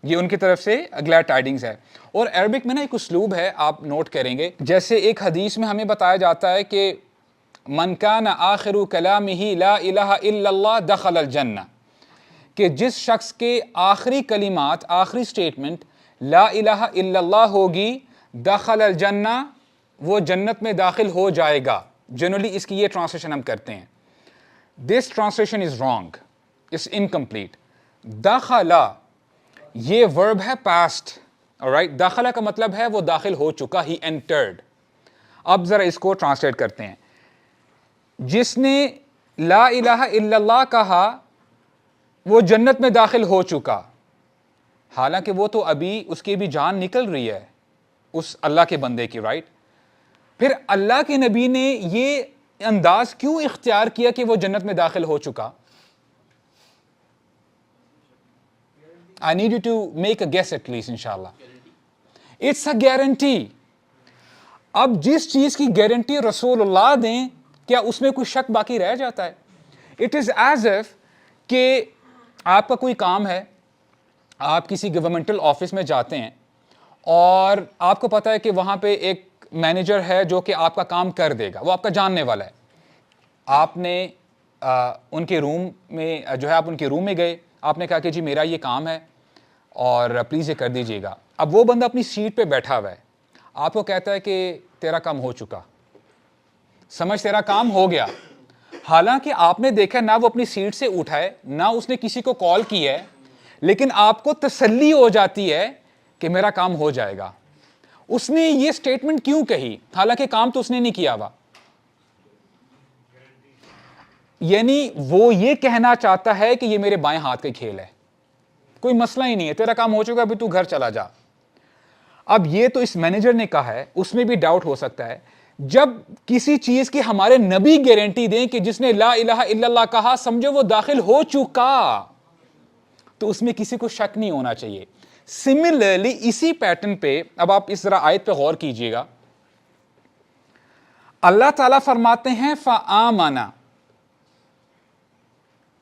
یہ ان کی طرف سے گلیڈ ٹائڈنگز ہے. اور عربک میں نا ایک اسلوب ہے, آپ نوٹ کریں گے, جیسے ایک حدیث میں ہمیں بتایا جاتا ہے کہ من کان آخر کلامہ لا الہ الا اللہ دخل الجنہ, کہ جس شخص کے آخری کلمات, آخری سٹیٹمنٹ لا الہ الا اللہ ہوگی, دخل الجنہ, وہ جنت میں داخل ہو جائے گا. جنرلی اس کی یہ ٹرانسلیشن ہم کرتے ہیں. This translation is wrong, it's incomplete. داخلہ یہ ورب ہے پاسٹ, alright, داخلہ کا مطلب ہے وہ داخل ہو چکا, ہی انٹرڈ. اب ذرا اس کو ٹرانسلیٹ کرتے ہیں. جس نے لا الہ الا اللہ کہا وہ جنت میں داخل ہو چکا, حالانکہ وہ تو ابھی اس کی بھی جان نکل رہی ہے اس اللہ کے بندے کی, رائٹ. پھر اللہ کے نبی نے یہ انداز کیوں اختیار کیا کہ وہ جنت میں داخل ہو چکا؟ I need you to make a guess at least, inshallah. It's a guarantee. اب جس چیز کی گارنٹی رسول اللہ دیں, کیا اس میں کوئی شک باقی رہ جاتا ہے؟ It is as if کہ آپ کا کوئی کام ہے, آپ کسی گورنمنٹل آفس میں جاتے ہیں, اور آپ کو پتا ہے کہ وہاں پہ ایک مینیجر ہے جو کہ آپ کا کام کر دے گا, وہ آپ کا جاننے والا ہے. آپ نے ان کے روم میں جو ہے, آپ ان کے روم میں گئے, آپ نے کہا کہ جی میرا یہ کام ہے اور پلیز یہ کر دیجیے گا. اب وہ بندہ اپنی سیٹ پہ بیٹھا ہوا ہے, آپ کو کہتا ہے کہ تیرا کام ہو چکا, سمجھ تیرا کام ہو گیا. حالانکہ آپ نے دیکھا نہ وہ اپنی سیٹ سے اٹھا ہے, نہ اس نے کسی کو کال کی ہے, لیکن آپ کو تسلی ہو جاتی ہے کہ میرا کام ہو جائے گا. اس نے یہ سٹیٹمنٹ کیوں کہی حالانکہ کام تو اس نے نہیں کیا ہوا؟ یعنی وہ یہ کہنا چاہتا ہے کہ یہ میرے بائیں ہاتھ کا کھیل ہے, کوئی مسئلہ ہی نہیں ہے, تیرا کام ہو چکا, ابھی تو گھر چلا جا. اب یہ تو اس مینیجر نے کہا ہے, اس میں بھی ڈاؤٹ ہو سکتا ہے. جب کسی چیز کی ہمارے نبی گارنٹی دیں کہ جس نے لا الہ الا اللہ کہا سمجھو وہ داخل ہو چکا, تو اس میں کسی کو شک نہیں ہونا چاہیے. سملرلی اسی پیٹرن پہ اب آپ اس ذرا آیت پہ غور کیجئے گا. اللہ تعالیٰ فرماتے ہیں فآمنا,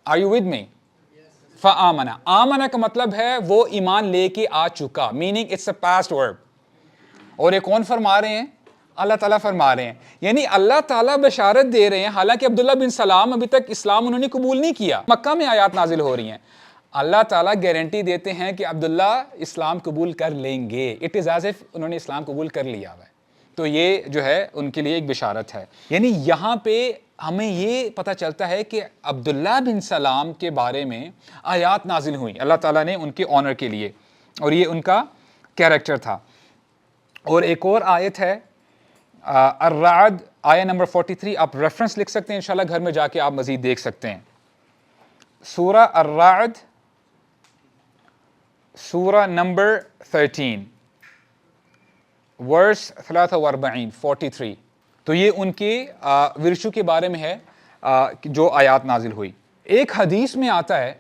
are you with me? فآمنا, آمنا کا مطلب ہے وہ ایمان لے کے آ چکا, meaning it's a past verb. اور یہ کون فرما رہے ہیں؟ اللہ تعالیٰ فرما رہے ہیں. یعنی اللہ تعالیٰ بشارت دے رہے ہیں, حالانکہ عبداللہ بن سلام ابھی تک اسلام انہوں نے قبول نہیں کیا, مکہ میں آیات نازل ہو رہی ہیں, اللہ تعالیٰ گارنٹی دیتے ہیں کہ عبداللہ اسلام قبول کر لیں گے. اٹ از ایز اف انہوں نے اسلام قبول کر لیا ہے. تو یہ جو ہے ان کے لیے ایک بشارت ہے. یعنی یہاں پہ ہمیں یہ پتہ چلتا ہے کہ عبداللہ بن سلام کے بارے میں آیات نازل ہوئیں اللہ تعالیٰ نے ان کے آنر کے لیے، اور یہ ان کا کیریکٹر تھا. اور ایک اور آیت ہے الرعد آیہ نمبر 43، آپ ریفرنس لکھ سکتے ہیں انشاءاللہ، گھر میں جا کے آپ مزید دیکھ سکتے ہیں. سورہ الرعد سورہ نمبر 13 ورس 43. تو یہ ان کے ورچو کے بارے میں ہے جو آیات نازل ہوئی. ایک حدیث میں آتا ہے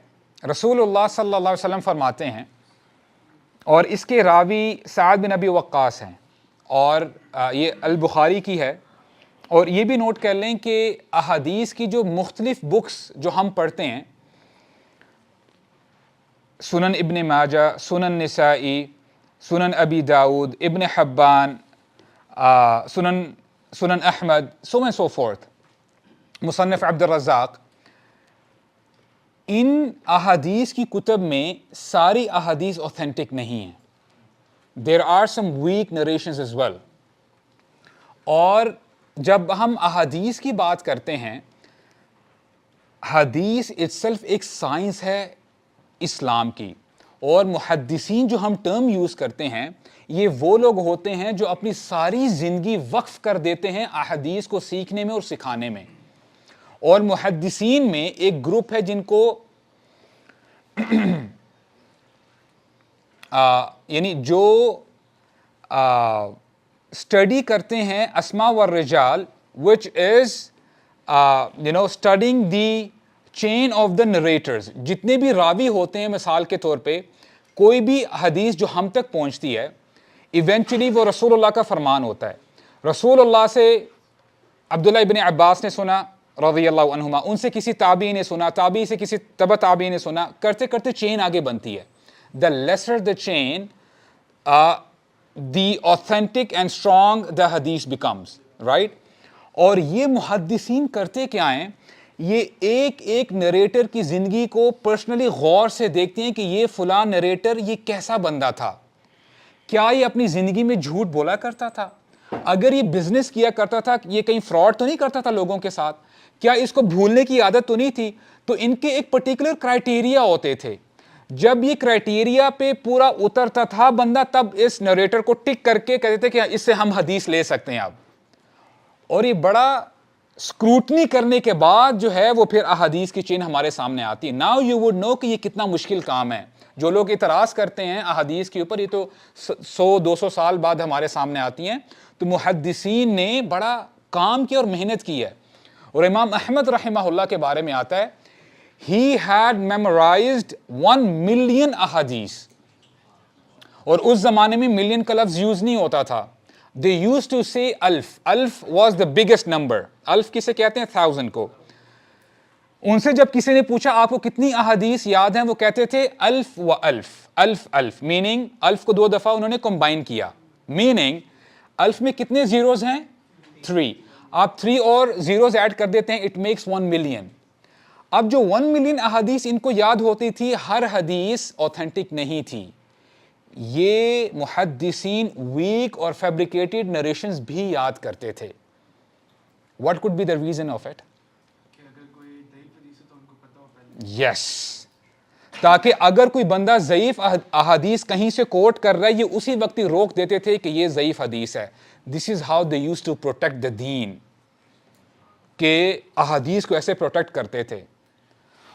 رسول اللہ صلی اللہ علیہ وسلم فرماتے ہیں، اور اس کے راوی سعد بن ابی وقاص ہیں، اور یہ البخاری کی ہے. اور یہ بھی نوٹ کر لیں کہ احادیث کی جو مختلف بکس جو ہم پڑھتے ہیں، سنن ابن ماجہ، سنن نسائی، سنن ابی داود، ابن حبان، سنن Ahmad, so and so forth، مصنف عبد الرزاق، ان احادیث کی کتب میں ساری احادیث اوتھینٹک نہیں ہیں. there are some weak narrations as well. اور جب ہم احادیث کی بات کرتے ہیں، حدیث itself ایک سائنس ہے اسلام کی، اور محدثین جو ہم ٹرم یوز کرتے ہیں یہ وہ لوگ ہوتے ہیں جو اپنی ساری زندگی وقف کر دیتے ہیں احادیث کو سیکھنے میں اور سکھانے میں. اور محدثین میں ایک گروپ ہے جن کو یعنی جو اسٹڈی کرتے ہیں اسماء والرجال which is studying the chain of the narrators. جتنے بھی راوی ہوتے ہیں مثال کے طور پہ، کوئی بھی حدیث جو ہم تک پہنچتی ہے ایونچولی وہ رسول اللہ کا فرمان ہوتا ہے. رسول اللہ سے عبداللہ ابن عباس نے سنا رضی اللہ عنہما، ان سے کسی تابعی نے سنا، تابعی سے کسی تبع تابعی نے سنا، کرتے کرتے چین آگے بنتی ہے. the lesser the chain the authentic and strong the hadith becomes, right. اور یہ محدثین کرتے کیا ہیں، یہ ایک ایک نریٹر کی زندگی کو پرسنلی غور سے دیکھتے ہیں کہ یہ فلاں نریٹر یہ کیسا بندہ تھا، کیا یہ اپنی زندگی میں جھوٹ بولا کرتا تھا، اگر یہ بزنس کیا کرتا تھا یہ کہیں فراڈ تو نہیں کرتا تھا لوگوں کے ساتھ، کیا اس کو بھولنے کی عادت تو نہیں تھی. تو ان کے ایک پرٹیکولر کرائٹیریا ہوتے تھے، جب یہ کرائٹیریا پہ پورا اترتا تھا بندہ تب اس نریٹر کو ٹک کر کے کہتے تھے کہ اس سے ہم حدیث لے سکتے ہیں اب. اور یہ بڑا اسکروٹنی کرنے کے بعد جو ہے وہ پھر احادیث کی چین ہمارے سامنے آتی ہے. ناؤ یو وڈ نو کہ یہ کتنا مشکل کام ہے. جو لوگ اعتراض کرتے ہیں احادیث کے اوپر، یہ تو 100-200 سال بعد ہمارے سامنے آتی ہیں. تو محدثین نے بڑا کام کیا اور محنت کی ہے. اور امام احمد رحمہ اللہ کے بارے میں آتا ہے he had memorized 1 million احادیث. اور اس زمانے میں ملین کا لفظ یوز نہیں ہوتا تھا. They used to say alf. Alf was the biggest number. Alf کسے کہتے ہیں؟ 1000 کو. ان سے جب کسی نے پوچھا آپ کو کتنی احادیث یاد ہیں، وہ کہتے تھے الف و الف. الف الف میننگ الف کو 2 دفعہ انہوں نے کمبائن کیا، میننگ الف میں کتنے زیروز ہیں؟ 3. آپ 3 اور زیروز ایڈ کر دیتے ہیں، اٹ میکس 1 ملین. اب جو 1 ملین احادیث ان کو یاد ہوتی تھی، ہر حدیث اوتھینٹک نہیں تھی. یہ محدثین ویک اور فیبریکیٹڈ نریشنز بھی یاد کرتے تھے. What could be the reason of it? Yes. تاکہ اگر کوئی بندہ ضعیف احادیث کہیں سے کوٹ کر رہا ہے، یہ اسی وقت ہی روک دیتے تھے کہ یہ ضعیف حدیث ہے. This is how they used to protect the deen. کہ احادیث کو ایسے پروٹیکٹ کرتے تھے.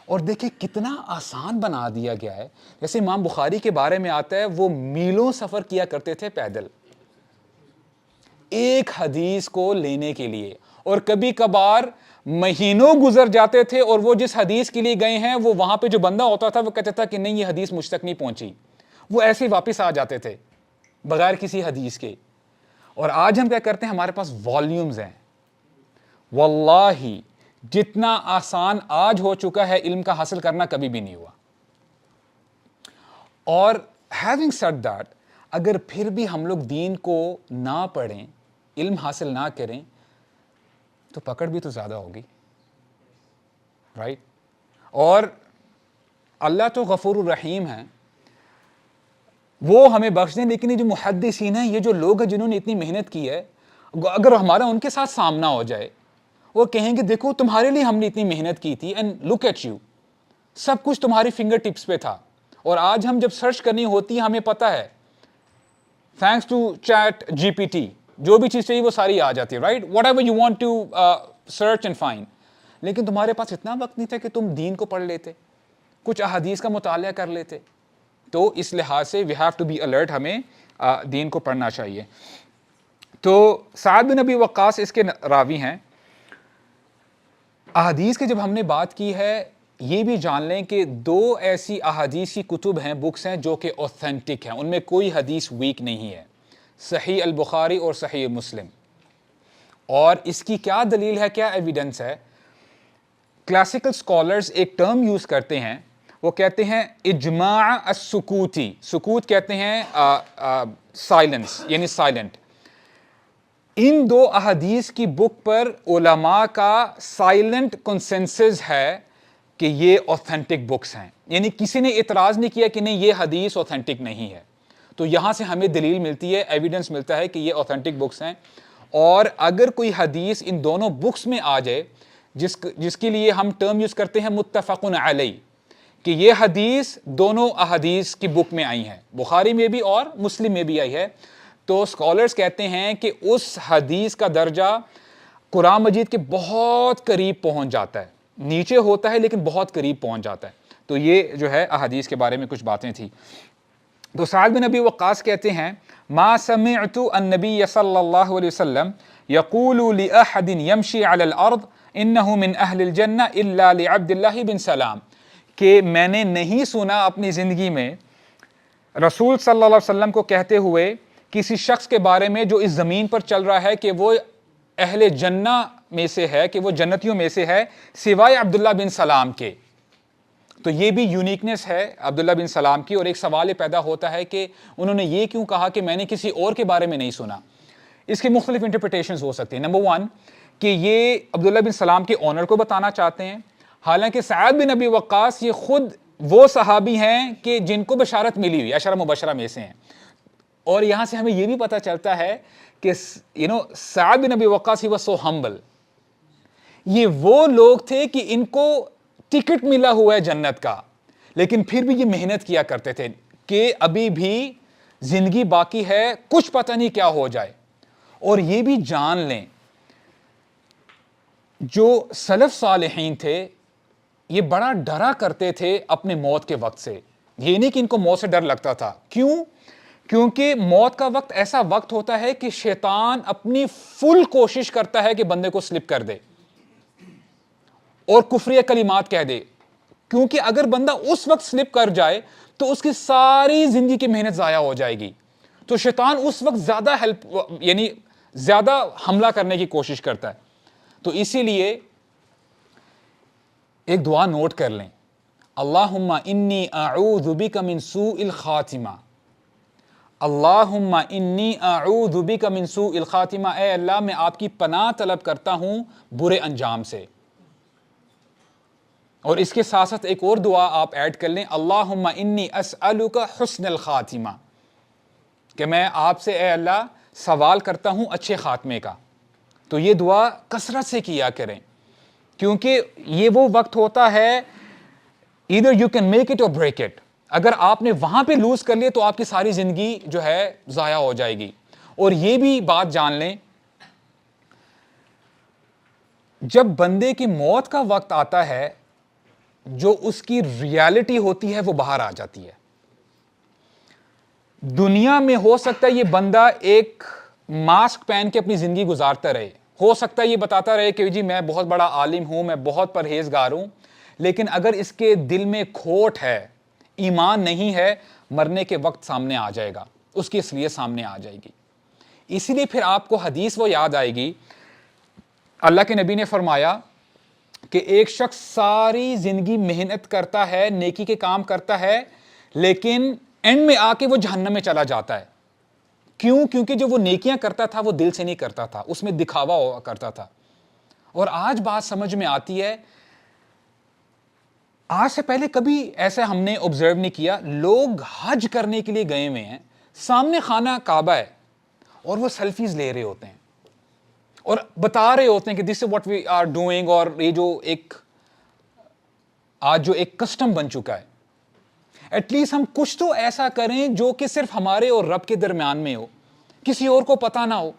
اور دیکھیں کتنا آسان بنا دیا گیا ہے. جیسے امام بخاری کے بارے میں آتا ہے وہ میلوں سفر کیا کرتے تھے پیدل ایک حدیث کو لینے کے لیے، اور کبھی کبھار مہینوں گزر جاتے تھے، اور وہ جس حدیث کے لیے گئے ہیں وہ وہاں پہ جو بندہ ہوتا تھا وہ کہتا تھا کہ نہیں یہ حدیث مجھ تک نہیں پہنچی، وہ ایسے ہی واپس آ جاتے تھے بغیر کسی حدیث کے. اور آج ہم کیا کرتے ہیں، ہمارے پاس والیومز ہیں. واللہ جتنا آسان آج ہو چکا ہے علم کا حاصل کرنا کبھی بھی نہیں ہوا. اور having said that، اگر پھر بھی ہم لوگ دین کو نہ پڑھیں، علم حاصل نہ کریں، تو پکڑ بھی تو زیادہ ہوگی، رائٹ. اور اللہ تو غفور الرحیم ہیں، وہ ہمیں بخش دیں. لیکن یہ جو محدثین ہیں، یہ جو لوگ ہیں جنہوں نے اتنی محنت کی ہے، اگر ہمارا ان کے ساتھ سامنا ہو جائے وہ کہیں گے دیکھو تمہارے لیے ہم نے اتنی محنت کی تھی اینڈ لک ایٹ یو, سب کچھ تمہاری فنگر ٹپس پہ تھا, اور آج ہم جب سرچ کرنی ہوتی ہے ہمیں پتہ ہے thanks to ChatGPT جو بھی چیز چاہیے وہ ساری آ جاتی ہے, right, whatever you want to search and find. لیکن تمہارے پاس اتنا وقت نہیں تھا کہ تم دین کو پڑھ لیتے, کچھ احادیث کا مطالعہ کر لیتے. تو اس لحاظ سے we have to be alert, ہمیں دین کو پڑھنا چاہیے. تو سعد بن ابی وقاص اس کے راوی ہیں. احادیث کی جب ہم نے بات کی ہے, یہ بھی جان لیں کہ 2 ایسی احادیث کی کتب ہیں, بکس ہیں جو کہ اوتھینٹک ہیں, ان میں کوئی حدیث ویک نہیں ہے, صحیح البخاری اور صحیح مسلم. اور اس کی کیا دلیل ہے, کیا ایویڈنس ہے؟ کلاسیکل اسکالرز ایک ٹرم یوز کرتے ہیں, وہ کہتے ہیں اجماع السکوتی. سکوت کہتے ہیں سائلنس, یعنی سائلنٹ. ان 2 احادیث کی بک پر علماء کا سائلنٹ کنسنسس ہے کہ یہ اوتھینٹک بکس ہیں, یعنی کسی نے اعتراض نہیں کیا کہ نہیں یہ حدیث اوتھینٹک نہیں ہے. تو یہاں سے ہمیں دلیل ملتی ہے, ایویڈنس ملتا ہے کہ یہ اوتھینٹک بکس ہیں. اور اگر کوئی حدیث ان دونوں بکس میں آ جائے, جس کے لیے ہم ٹرم یوز کرتے ہیں متفق علیہ, کہ یہ حدیث دونوں احادیث کی بک میں آئی ہیں, بخاری میں بھی اور مسلم میں بھی آئی ہے, تو اسکالرز کہتے ہیں کہ اس حدیث کا درجہ قرآن مجید کے بہت قریب پہنچ جاتا ہے, نیچے ہوتا ہے لیکن بہت قریب پہنچ جاتا ہے. تو یہ جو ہے احادیث کے بارے میں کچھ باتیں تھیں. تو سعد بن ابی وقاص کہتے ہیں ما سمعت النبی صلی اللہ علیہ وسلم یقول لأحد یمشی علی الارض انہ من اہل الجنہ الا لعبد اللہ بن سلام, کہ میں نے نہیں سنا اپنی زندگی میں رسول صلی اللہ علیہ وسلم کو کہتے ہوئے کسی شخص کے بارے میں جو اس زمین پر چل رہا ہے کہ وہ اہل جنہ میں سے ہے, کہ وہ جنتیوں میں سے ہے, سوائے عبداللہ بن سلام کے. تو یہ بھی یونیکنس ہے عبداللہ بن سلام کی. اور ایک سوال یہ پیدا ہوتا ہے کہ انہوں نے یہ کیوں کہا کہ میں نے کسی اور کے بارے میں نہیں سنا؟ اس کے مختلف انٹرپریٹیشنز ہو سکتے ہیں. نمبر 1 کہ یہ عبداللہ بن سلام کے آنر کو بتانا چاہتے ہیں, حالانکہ سعد بن ابی وقاص یہ خود وہ صحابی ہیں کہ جن کو بشارت ملی ہوئی, عشرہ مبشرہ میں سے ہیں. اور یہاں سے ہمیں یہ بھی پتہ چلتا ہے کہ سعد بن ابی وقاص he was so humble. یہ وہ لوگ تھے کہ ان کو ٹکٹ ملا ہوا ہے جنت کا, لیکن پھر بھی یہ محنت کیا کرتے تھے کہ ابھی بھی زندگی باقی ہے, کچھ پتہ نہیں کیا ہو جائے. اور یہ بھی جان لیں جو سلف صالحین تھے یہ بڑا ڈرا کرتے تھے اپنے موت کے وقت سے. یہ نہیں کہ ان کو موت سے ڈر لگتا تھا. کیوں؟ کیونکہ موت کا وقت ایسا وقت ہوتا ہے کہ شیطان اپنی فل کوشش کرتا ہے کہ بندے کو سلپ کر دے اور کفریہ کلمات کہہ دے. کیونکہ اگر بندہ اس وقت سلپ کر جائے تو اس کی ساری زندگی کی محنت ضائع ہو جائے گی. تو شیطان اس وقت زیادہ یعنی زیادہ حملہ کرنے کی کوشش کرتا ہے. تو اسی لیے ایک دعا نوٹ کر لیں, اللہم انی اعوذ بک من سوء الخاتمہ. اللہم انی اعوذ بک من سوء الخاتمہ, اے اللہ میں آپ کی پناہ طلب کرتا ہوں برے انجام سے. اور اس کے ساتھ ساتھ ایک اور دعا آپ ایڈ کر لیں, اللہم انی اسألک حسن الخاتمہ, کہ میں آپ سے اے اللہ سوال کرتا ہوں اچھے خاتمے کا. تو یہ دعا کثرت سے کیا کریں, کیونکہ یہ وہ وقت ہوتا ہے either you can make it or break it. اگر آپ نے وہاں پہ لوز کر لیے تو آپ کی ساری زندگی جو ہے ضائع ہو جائے گی. اور یہ بھی بات جان لیں, جب بندے کی موت کا وقت آتا ہے جو اس کی ریالٹی ہوتی ہے وہ باہر آ جاتی ہے. دنیا میں ہو سکتا ہے یہ بندہ ایک ماسک پہن کے اپنی زندگی گزارتا رہے, ہو سکتا ہے یہ بتاتا رہے کہ جی میں بہت بڑا عالم ہوں, میں بہت پرہیزگار ہوں, لیکن اگر اس کے دل میں کھوٹ ہے, ایمان نہیں ہے, مرنے کے وقت سامنے آ جائے گا, اس کی اصلیت سامنے آ جائے گی. اسی لیے پھر آپ کو حدیث وہ یاد آئے گی, اللہ کے نبی نے فرمایا کہ ایک شخص ساری زندگی محنت کرتا ہے, نیکی کے کام کرتا ہے, لیکن اینڈ میں آ کے وہ جہنم میں چلا جاتا ہے. کیوں؟ کیونکہ جو وہ نیکیاں کرتا تھا وہ دل سے نہیں کرتا تھا, اس میں دکھاوا ہوا کرتا تھا. اور آج بات سمجھ میں آتی ہے, آج سے پہلے کبھی ایسا ہم نے آبزرو نہیں کیا, لوگ حج کرنے کے لیے گئے ہوئے ہیں, سامنے خانہ کعبہ ہے اور وہ سیلفیز لے رہے ہوتے ہیں. اور بتا رہے ہوتے ہیں کہ this is what we are doing, اور یہ جو ایک آج جو ایک کسٹم بن چکا ہے, ایٹ لیسٹ ہم کچھ تو ایسا کریں جو کہ صرف ہمارے اور رب کے درمیان میں ہو, کسی اور کو پتا نہ ہو.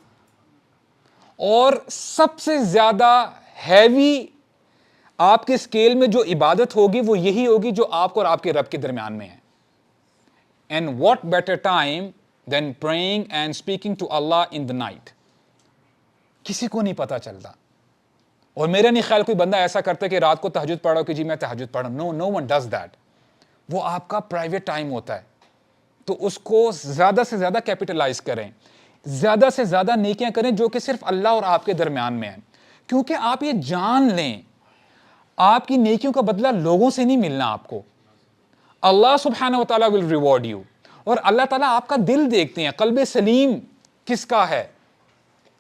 اور سب سے زیادہ ہیوی آپ کے اسکیل میں جو عبادت ہوگی وہ یہی ہوگی جو آپ کو اور آپ کے رب کے درمیان میں ہے. And what better time than praying and speaking to Allah in the night. کسی کو نہیں پتا چلتا. اور میرا نہیں خیال کوئی بندہ ایسا کرتا ہے کہ رات کو تہجد پڑھو کہ جی میں تہجد پڑھوں. نو ون ڈز دیٹ. وہ آپ کا پرائیویٹ ٹائم ہوتا ہے, تو اس کو زیادہ سے زیادہ کیپٹلائز کریں, زیادہ سے زیادہ نیکیاں کریں جو کہ صرف اللہ اور آپ کے درمیان میں ہیں. کیونکہ آپ یہ جان لیں آپ کی نیکیوں کا بدلہ لوگوں سے نہیں ملنا آپ کو. اللہ سبحانہ و تعالیٰ will reward you. اور اللہ تعالیٰ آپ کا دل دیکھتے ہیں, قلب سلیم کس کا ہے,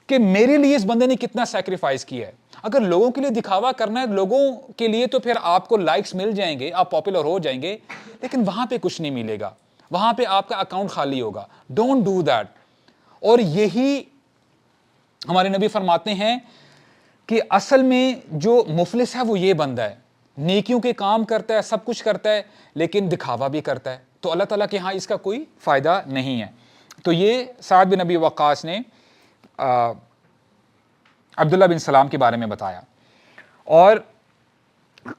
کہ میرے لیے اس بندے نے کتنا سیکریفائس کیا ہے. اگر لوگوں کے لیے دکھاوا کرنا ہے لوگوں کے لیے تو پھر آپ کو لائکس مل جائیں گے, آپ پاپولر ہو جائیں گے, لیکن وہاں پہ کچھ نہیں ملے گا, وہاں پہ آپ کا اکاؤنٹ خالی ہوگا. Don't do that. اور یہی ہمارے نبی فرماتے ہیں کہ اصل میں جو مفلس ہے وہ یہ بندہ ہے, نیکیوں کے کام کرتا ہے, سب کچھ کرتا ہے, لیکن دکھاوا بھی کرتا ہے, تو اللہ تعالیٰ کے ہاں اس کا کوئی فائدہ نہیں ہے. تو یہ سعد بن ابی وقاص نے عبداللہ بن سلام کے بارے میں بتایا. اور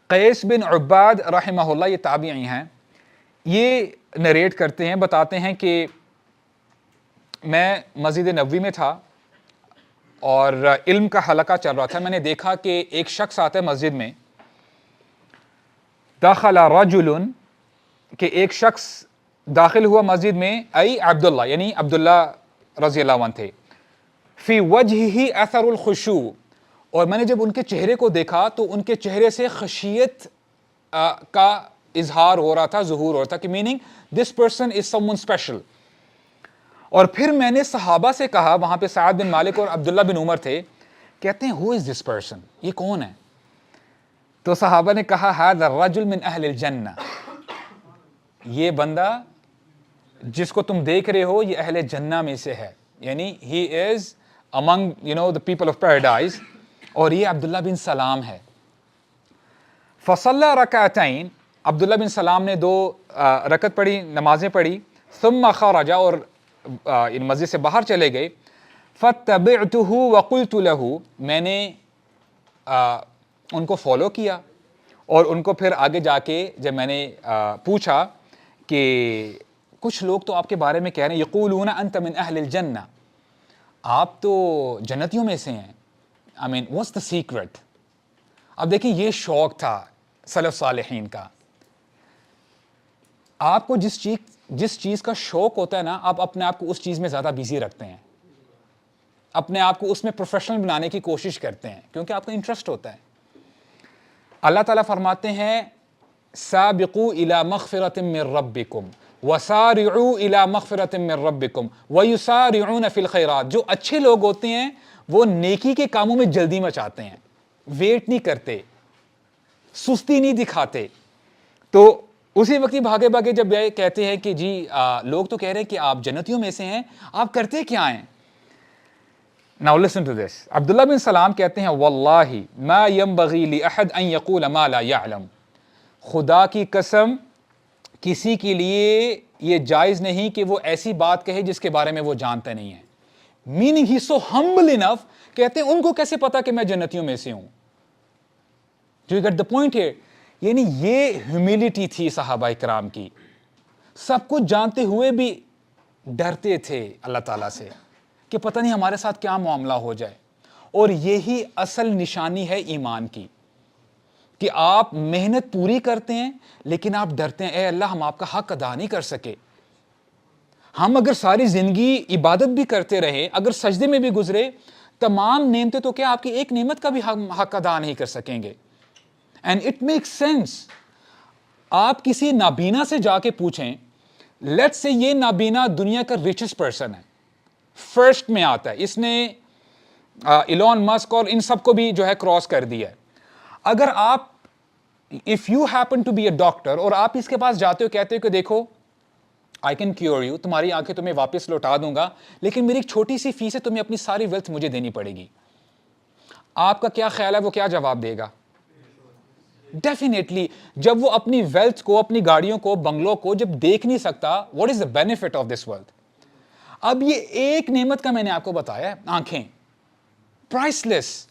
قیس بن عباد رحمہ اللہ, یہ تابعی ہیں, یہ نریٹ کرتے ہیں, بتاتے ہیں کہ میں مسجد نبوی میں تھا اور علم کا حلقہ چل رہا تھا. میں نے دیکھا کہ ایک شخص آتا ہے مسجد میں, دخل رجل, کہ ایک شخص داخل ہوا مسجد میں, ای عبداللہ یعنی عبداللہ رضی اللہ عنہ تھے, فی وجہہ اثر الخشوع, اور میں نے جب ان کے چہرے کو دیکھا تو ان کے چہرے سے خشیت کا اظہار ہو رہا تھا, ظہور ہو رہا تھا, کہ meaning this person is some one special. اور پھر میں نے صحابہ سے کہا, وہاں پہ سعد بن مالک اور عبداللہ بن عمر تھے, کہتے ہیں ہو از دس پرسن, یہ کون ہے؟ تو صحابہ نے کہا ھذا الرجل من اہل الجنہ, یہ بندہ جس کو تم دیکھ رہے ہو یہ اہل جنہ میں سے ہے, یعنی ہی از among the people of paradise. اور یہ عبداللہ بن سلام ہے. فصلی رکعتین, عبداللہ بن سلام نے 2 رکعت پڑھی, نمازیں پڑھی. ثم خرج, اور مسجد سے باہر چلے گئے. فاتبعته وقلت له, میں نے ان کو فالو کیا, اور ان کو پھر آگے جا کے جب میں نے پوچھا کہ کچھ لوگ تو آپ کے بارے میں کہہ رہے ہیں یقولون انت من اہل الجنہ, آپ تو جنتیوں میں سے ہیں, I mean what's the secret. اب دیکھیں یہ شوق تھا سلف صالحین کا. آپ کو جس چیز کا شوق ہوتا ہے نا, آپ اپنے آپ کو اس چیز میں زیادہ بیزی رکھتے ہیں, اپنے آپ کو اس میں پروفیشنل بنانے کی کوشش کرتے ہیں, کیونکہ آپ کا انٹرسٹ ہوتا ہے. اللہ تعالیٰ فرماتے ہیں سابقوا الی مغفرۃ من ربکم وسارعوا الی مغفرۃ من ربکم ویسارعون فی الخیرات. جو اچھے لوگ ہوتے ہیں وہ نیکی کے کاموں میں جلدی مچاتے ہیں, ویٹ نہیں کرتے, سستی نہیں دکھاتے. تو اسی وقت ہی بھاگے بھاگے جب یہ کہتے ہیں کہ جی لوگ تو کہہ رہے ہیں کہ آپ جنتیوں میں سے ہیں, آپ کرتے کیا ہیں؟ Now listen to this. عبداللہ بن سلام کہتے ہیں واللہ ما ينبغي لأحد ان يقول ما لا يعلم. خدا کی قسم کسی کے لیے یہ جائز نہیں کہ وہ ایسی بات کہے جس کے بارے میں وہ جانتا نہیں ہے. Meaning he is so humble enough, کہتے ہیں ان کو کیسے پتا کہ میں جنتیوں میں سے ہوں. Do you get the point here? یعنی یہ ہیوملٹی تھی صحابہ کرام کی, سب کچھ جانتے ہوئے بھی ڈرتے تھے اللہ تعالیٰ سے کہ پتہ نہیں ہمارے ساتھ کیا معاملہ ہو جائے. اور یہی اصل نشانی ہے ایمان کی, کہ آپ محنت پوری کرتے ہیں لیکن آپ ڈرتے ہیں اے اللہ ہم آپ کا حق ادا نہیں کر سکے. ہم اگر ساری زندگی عبادت بھی کرتے رہے, اگر سجدے میں بھی گزرے, تمام نعمتیں تو کیا آپ کی ایک نعمت کا بھی حق ادا نہیں کر سکیں گے. And it make sense. آپ کسی نابینا سے جا کے پوچھیں, لیٹس سے یہ نابینا دنیا کا ریچسٹ پرسن ہے, فرسٹ میں آتا ہے, اس نے ایلون مسک اور ان سب کو بھی جو ہے کراس کر دیا ہے. اگر آپ if you happen to be a doctor اور آپ اس کے پاس جاتے ہو, کہتے ہو کہ دیکھو I can cure you, تمہاری آنکھیں تمہیں واپس لوٹا دوں گا, لیکن میری ایک چھوٹی سی فیس ہے, تمہیں اپنی ساری ویلتھ مجھے دینی پڑے گی. آپ کا کیا خیال ہے وہ کیا جواب دے گا؟ ڈیفینیٹلی جب وہ اپنی ویلتھ کو, اپنی گاڑیوں کو, بنگلوں کو جب دیکھ نہیں سکتا, what is the benefit of this world. اب یہ ایک نعمت کا میں نے آپ کو بتایا ہے, آنکھیں, پرائس لیس.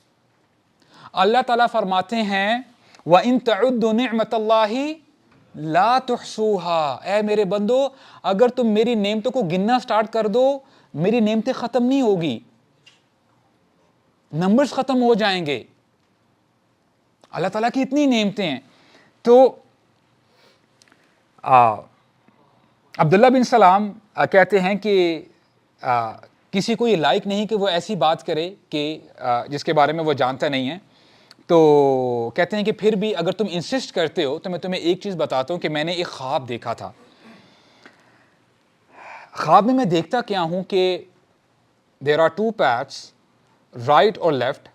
اللہ تعالیٰ فرماتے ہیں وَإِن تَعُدُّوا نِعْمَةَ اللَّهِ لَا تُحْصُوهَا. اے میرے بندو, اگر تم میری نعمتوں کو گننا سٹارٹ کر دو, میری نعمتیں ختم نہیں ہوگی, نمبرز ختم ہو جائیں گے. اللہ تعالیٰ کی اتنی نعمتیں ہیں. تو عبداللہ بن سلام کہتے ہیں کہ کسی کو یہ لائق نہیں کہ وہ ایسی بات کرے کہ جس کے بارے میں وہ جانتا نہیں ہے. تو کہتے ہیں کہ پھر بھی اگر تم انسسٹ کرتے ہو تو میں تمہیں ایک چیز بتاتا ہوں کہ میں نے ایک خواب دیکھا تھا. خواب میں دیکھتا کیا ہوں کہ there are two paths, right اور لیفٹ.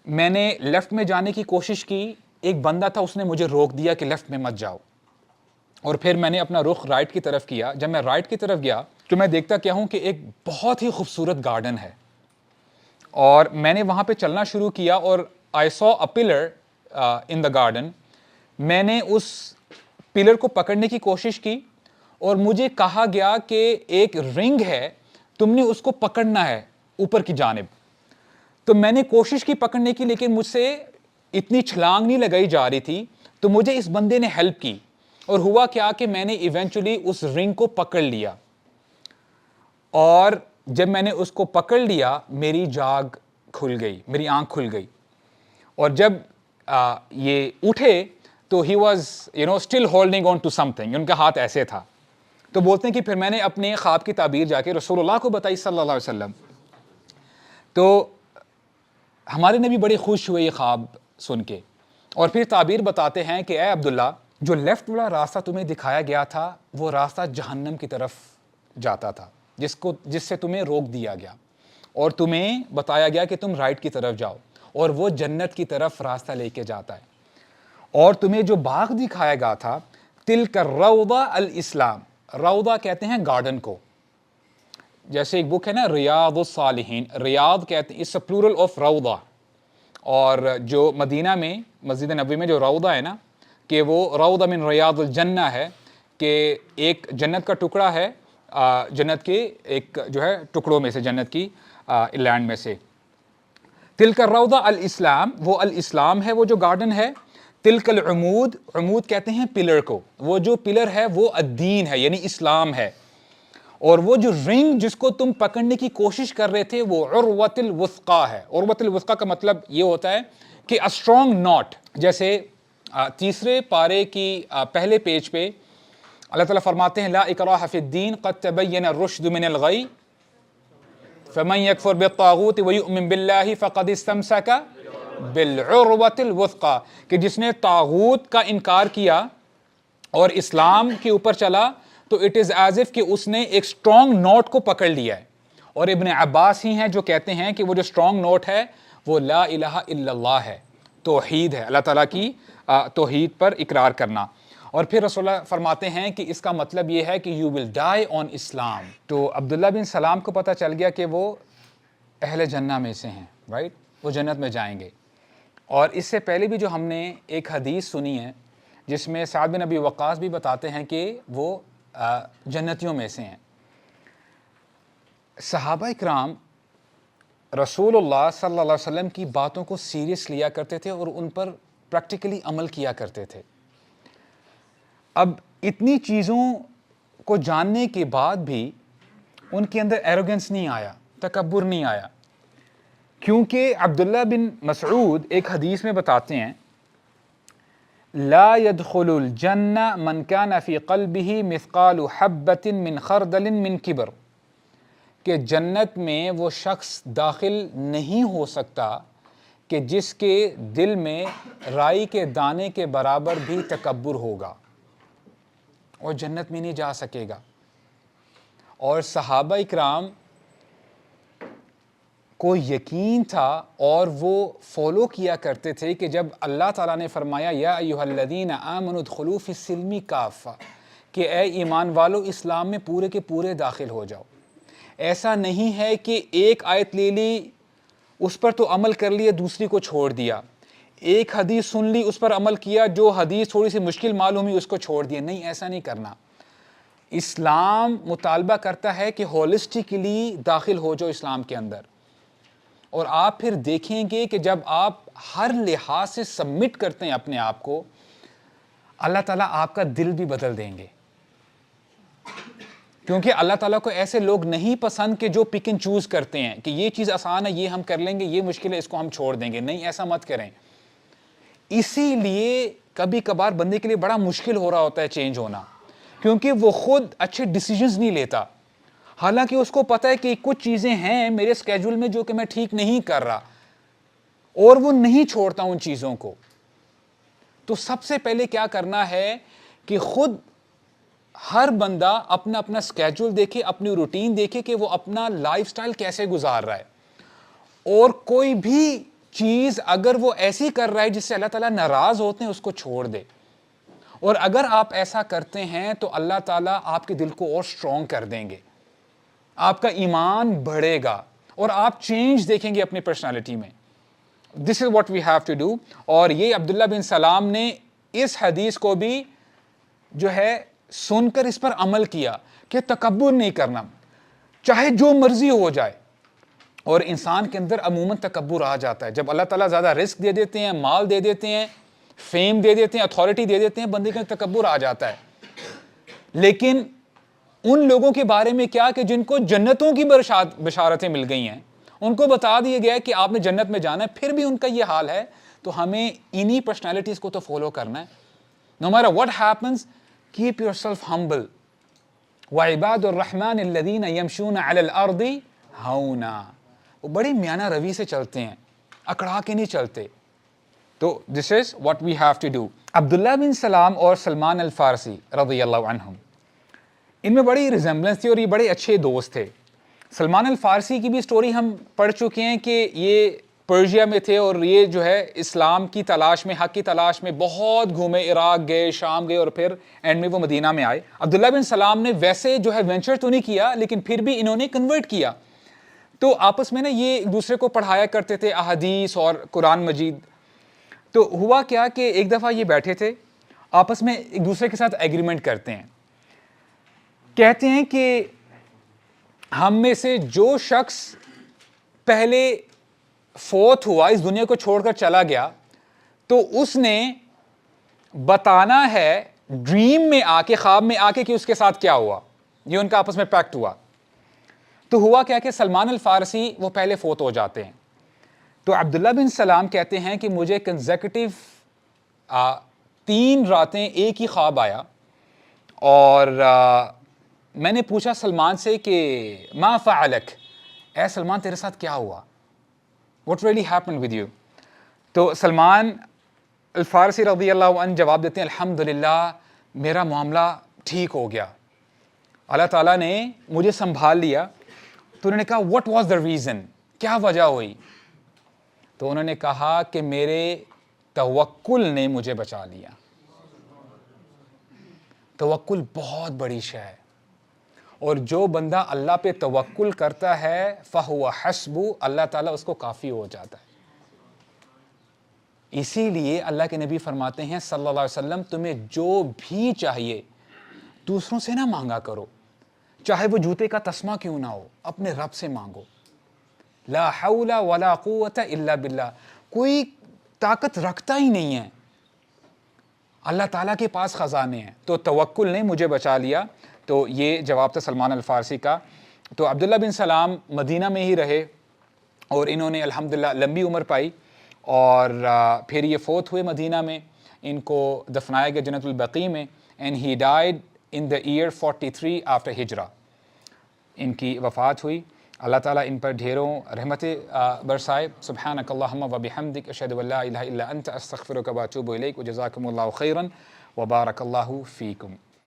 میں نے لیفٹ میں جانے کی کوشش کی, ایک بندہ تھا اس نے مجھے روک دیا کہ لیفٹ میں مت جاؤ, اور پھر میں نے اپنا رخ رائٹ کی طرف کیا. جب میں رائٹ کی طرف گیا تو میں دیکھتا کیا ہوں کہ ایک بہت ہی خوبصورت گارڈن ہے, اور میں نے وہاں پہ چلنا شروع کیا اور I saw a pillar in the garden. میں نے اس پلر کو پکڑنے کی کوشش کی اور مجھے کہا گیا کہ ایک رنگ ہے, تم نے اس کو پکڑنا ہے اوپر کی جانب. تو میں نے کوشش کی پکڑنے کی, لیکن مجھ سے اتنی چھلانگ نہیں لگائی جا رہی تھی. تو مجھے اس بندے نے ہیلپ کی, اور ہوا کیا کہ میں نے ایونچولی اس رنگ کو پکڑ لیا, اور جب میں نے اس کو پکڑ لیا میری جاگ کھل گئی, میری آنکھ کھل گئی. اور جب یہ اٹھے تو he was still holding on to something, ان کا ہاتھ ایسے تھا. تو بولتے ہیں کہ پھر میں نے اپنے خواب کی تعبیر جا کے رسول اللہ کو بتائی صلی اللہ علیہ وسلم. تو ہمارے نبی بڑے خوش ہوئے یہ خواب سن کے, اور پھر تعبیر بتاتے ہیں کہ اے عبداللہ, جو لیفٹ والا راستہ تمہیں دکھایا گیا تھا وہ راستہ جہنم کی طرف جاتا تھا, جس سے تمہیں روک دیا گیا, اور تمہیں بتایا گیا کہ تم رائٹ کی طرف جاؤ, اور وہ جنت کی طرف راستہ لے کے جاتا ہے. اور تمہیں جو باغ دکھایا گیا تھا, تلک الروضہ الاسلام, روضہ کہتے ہیں گارڈن کو. جیسے ایک بک ہے نا ریاض الصالحین, ریاض کہتے ہیں, اس پلورل آف روضہ. اور جو مدینہ میں مسجد نبوی میں جو روضہ ہے نا, کہ وہ روضہ من ریاض الجنہ ہے, کہ ایک جنت کا ٹکڑا ہے, جنت کے ایک جو ہے ٹکڑوں میں سے, جنت کی لینڈ میں سے. تلک الروضہ الاسلام, وہ الاسلام ہے وہ جو گارڈن ہے. تلک العمود, عمود کہتے ہیں پلر کو, وہ جو پلر ہے وہ الدین ہے یعنی اسلام ہے. اور وہ جو رنگ جس کو تم پکڑنے کی کوشش کر رہے تھے وہ عروۃ الوثقی ہے. عروۃ الوثقی کا مطلب یہ ہوتا ہے کہ a strong knot. جیسے تیسرے پارے کی پہلے پیج پہ اللہ تعالیٰ فرماتے ہیں لا اکراہ فی الدین قد تبین الرشد من الغی فمن یکفر بالطاغوت ویؤمن باللہ فقد استمسک بالعروۃ الوثقی, کہ جس نے طاغوت کا انکار کیا اور اسلام کے اوپر چلا تو اٹ از ایز اف کہ اس نے ایک اسٹرانگ نوٹ کو پکڑ لیا ہے. اور ابن عباس ہی ہیں جو کہتے ہیں کہ وہ جو اسٹرانگ نوٹ ہے وہ لا الہ الا اللہ ہے, توحید ہے, اللہ تعالیٰ کی توحید پر اقرار کرنا. اور پھر رسول اللہ فرماتے ہیں کہ اس کا مطلب یہ ہے کہ یو ول ڈائی آن اسلام. تو عبداللہ بن سلام کو پتہ چل گیا کہ وہ اہل جنہ میں سے ہیں, رائٹ, وہ جنت میں جائیں گے. اور اس سے پہلے بھی جو ہم نے ایک حدیث سنی ہے جس میں سعد بن ابی وقاص بھی بتاتے ہیں کہ وہ جنتیوں میں سے ہیں. صحابہ اکرام رسول اللہ صلی اللہ علیہ وسلم کی باتوں کو سیریس لیا کرتے تھے اور ان پر پریکٹیکلی عمل کیا کرتے تھے. اب اتنی چیزوں کو جاننے کے بعد بھی ان کے اندر ایروگنس نہیں آیا, تکبر نہیں آیا, کیونکہ عبداللہ بن مسعود ایک حدیث میں بتاتے ہیں لا يدخل الجنہ من کان فی قلبہ مثقال حبۃ من خردل من کبر, کہ جنت میں وہ شخص داخل نہیں ہو سکتا کہ جس کے دل میں رائی کے دانے کے برابر بھی تکبر ہوگا, اور جنت میں نہیں جا سکے گا. اور صحابہ اکرام کو یقین تھا اور وہ فالو کیا کرتے تھے کہ جب اللہ تعالیٰ نے فرمایا یا ایھا الذین آمنوا ادخلوا فی السلم کافہ, کہ اے ایمان والو اسلام میں پورے کے پورے داخل ہو جاؤ. ایسا نہیں ہے کہ ایک آیت لے لی اس پر تو عمل کر لیا, دوسری کو چھوڑ دیا. ایک حدیث سن لی, اس پر عمل کیا, جو حدیث تھوڑی سی مشکل معلوم ہوئی اس کو چھوڑ دیا. نہیں, ایسا نہیں کرنا. اسلام مطالبہ کرتا ہے کہ ہولسٹکلی داخل ہو جاؤ اسلام کے اندر, اور آپ پھر دیکھیں گے کہ جب آپ ہر لحاظ سے سبمٹ کرتے ہیں اپنے آپ کو, اللہ تعالیٰ آپ کا دل بھی بدل دیں گے. کیونکہ اللہ تعالیٰ کو ایسے لوگ نہیں پسند کہ جو پک اینڈ چوز کرتے ہیں کہ یہ چیز آسان ہے, یہ ہم کر لیں گے, یہ مشکل ہے, اس کو ہم چھوڑ دیں گے. نہیں, ایسا مت کریں. اسی لیے کبھی کبھار بندے کے لیے بڑا مشکل ہو رہا ہوتا ہے چینج ہونا, کیونکہ وہ خود اچھے ڈیسیجنز نہیں لیتا, حالانکہ اس کو پتہ ہے کہ کچھ چیزیں ہیں میرے اسکیجول میں جو کہ میں ٹھیک نہیں کر رہا, اور وہ نہیں چھوڑتا ان چیزوں کو. تو سب سے پہلے کیا کرنا ہے کہ خود ہر بندہ اپنا اپنا اسکیجول دیکھے, اپنی روٹین دیکھے کہ وہ اپنا لائف سٹائل کیسے گزار رہا ہے, اور کوئی بھی چیز اگر وہ ایسی کر رہا ہے جس سے اللہ تعالیٰ ناراض ہوتے ہیں اس کو چھوڑ دے. اور اگر آپ ایسا کرتے ہیں تو اللہ تعالیٰ آپ کے دل کو اور اسٹرانگ کر دیں گے, آپ کا ایمان بڑھے گا, اور آپ چینج دیکھیں گے اپنی پرسنالٹی میں. This is what we have to do. اور یہ عبداللہ بن سلام نے اس حدیث کو بھی جو ہے سن کر اس پر عمل کیا کہ تکبر نہیں کرنا, چاہے جو مرضی ہو جائے. اور انسان کے اندر عموماً تکبر آ جاتا ہے جب اللہ تعالیٰ زیادہ رزق دے دیتے ہیں, مال دے دیتے ہیں, فیم دے دیتے ہیں, اتھارٹی دے دیتے ہیں, بندے کے اندر تکبر آ جاتا ہے. لیکن ان لوگوں کے بارے میں کیا کہ جن کو جنتوں کی بشارتیں مل گئی ہیں, ان کو بتا دیا گیا کہ آپ نے جنت میں جانا ہے, پھر بھی ان کا یہ حال ہے, تو ہمیں انہی پرسنالٹیز کو تو فالو کرنا ہے. No matter what happens, keep yourself humble. وَعِبَادُ الرَّحْمَنِ الَّذِينَ يَمْشُونَ عَلَى الْأَرْضِ هَوْنًا. وہ بڑی میانہ روی سے چلتے ہیں, اکڑا کے نہیں چلتے. تو this is what we have to do. عبداللہ بن سلام اور سلمان الفارسی رضی اللہ عنہم, ان میں بڑی ریزمبلنس تھی اور یہ بڑے اچھے دوست تھے. سلمان الفارسی کی بھی سٹوری ہم پڑھ چکے ہیں کہ یہ پرشیا میں تھے, اور یہ جو ہے اسلام کی تلاش میں, حق کی تلاش میں بہت گھومے, عراق گئے, شام گئے, اور پھر اینڈ میں وہ مدینہ میں آئے. عبداللہ بن سلام نے ویسے جو ہے وینچر تو نہیں کیا, لیکن پھر بھی انہوں نے کنورٹ کیا. تو آپس میں نا یہ ایک دوسرے کو پڑھایا کرتے تھے احادیث اور قرآن مجید. تو ہوا کیا کہ ایک دفعہ یہ بیٹھے تھے, آپس میں ایک دوسرے کے ساتھ ایگریمنٹ کرتے ہیں, کہتے ہیں کہ ہم میں سے جو شخص پہلے فوت ہوا, اس دنیا کو چھوڑ کر چلا گیا, تو اس نے بتانا ہے ڈریم میں آ کے, خواب میں آ کے, کہ اس کے ساتھ کیا ہوا. یہ ان کا آپس میں پیکٹ ہوا. تو ہوا کیا کہ سلمان الفارسی وہ پہلے فوت ہو جاتے ہیں. تو عبداللہ بن سلام کہتے ہیں کہ مجھے کنزیکٹیو 3 راتیں ایک ہی خواب آیا, اور میں نے پوچھا سلمان سے کہ ما فعلک, اے سلمان تیرے ساتھ کیا ہوا, what really happened with you. تو سلمان الفارسی رضی اللہ عنہ جواب دیتے ہیں الحمدللہ میرا معاملہ ٹھیک ہو گیا, اللہ تعالیٰ نے مجھے سنبھال لیا. تو انہوں نے کہا what was the reason, کیا وجہ ہوئی. تو انہوں نے کہا کہ میرے توکل نے مجھے بچا لیا. توکل بہت بڑی شے ہے, اور جو بندہ اللہ پہ توکل کرتا ہے فَهُوَ حَسْبُ, اللہ تعالیٰ اس کو کافی ہو جاتا ہے. اسی لیے اللہ کے نبی فرماتے ہیں صلی اللہ علیہ وسلم, تمہیں جو بھی چاہیے دوسروں سے نہ مانگا کرو, چاہے وہ جوتے کا تسمہ کیوں نہ ہو, اپنے رب سے مانگو. لا حول ولا قوت الا باللہ, کوئی طاقت رکھتا ہی نہیں ہے, اللہ تعالیٰ کے پاس خزانے ہیں. تو توکل نے مجھے بچا لیا. تو یہ جواب تھا سلمان الفارسی کا. تو عبداللہ بن سلام مدینہ میں ہی رہے, اور انہوں نے الحمدللہ لمبی عمر پائی, اور پھر یہ فوت ہوئے مدینہ میں, ان کو دفنایا گیا جنت البقیع میں, and he died in the year 43 after ہجرہ, ان کی وفات ہوئی. اللہ تعالیٰ ان پر ڈھیروں رحمت برسائے. سبحانک اللہم و بحمدک, اشہد ان لا الہ الا انت, استغفرک و اتوب الیک, و جزاکم اللہ خیرا و بارک اللہ فیکم.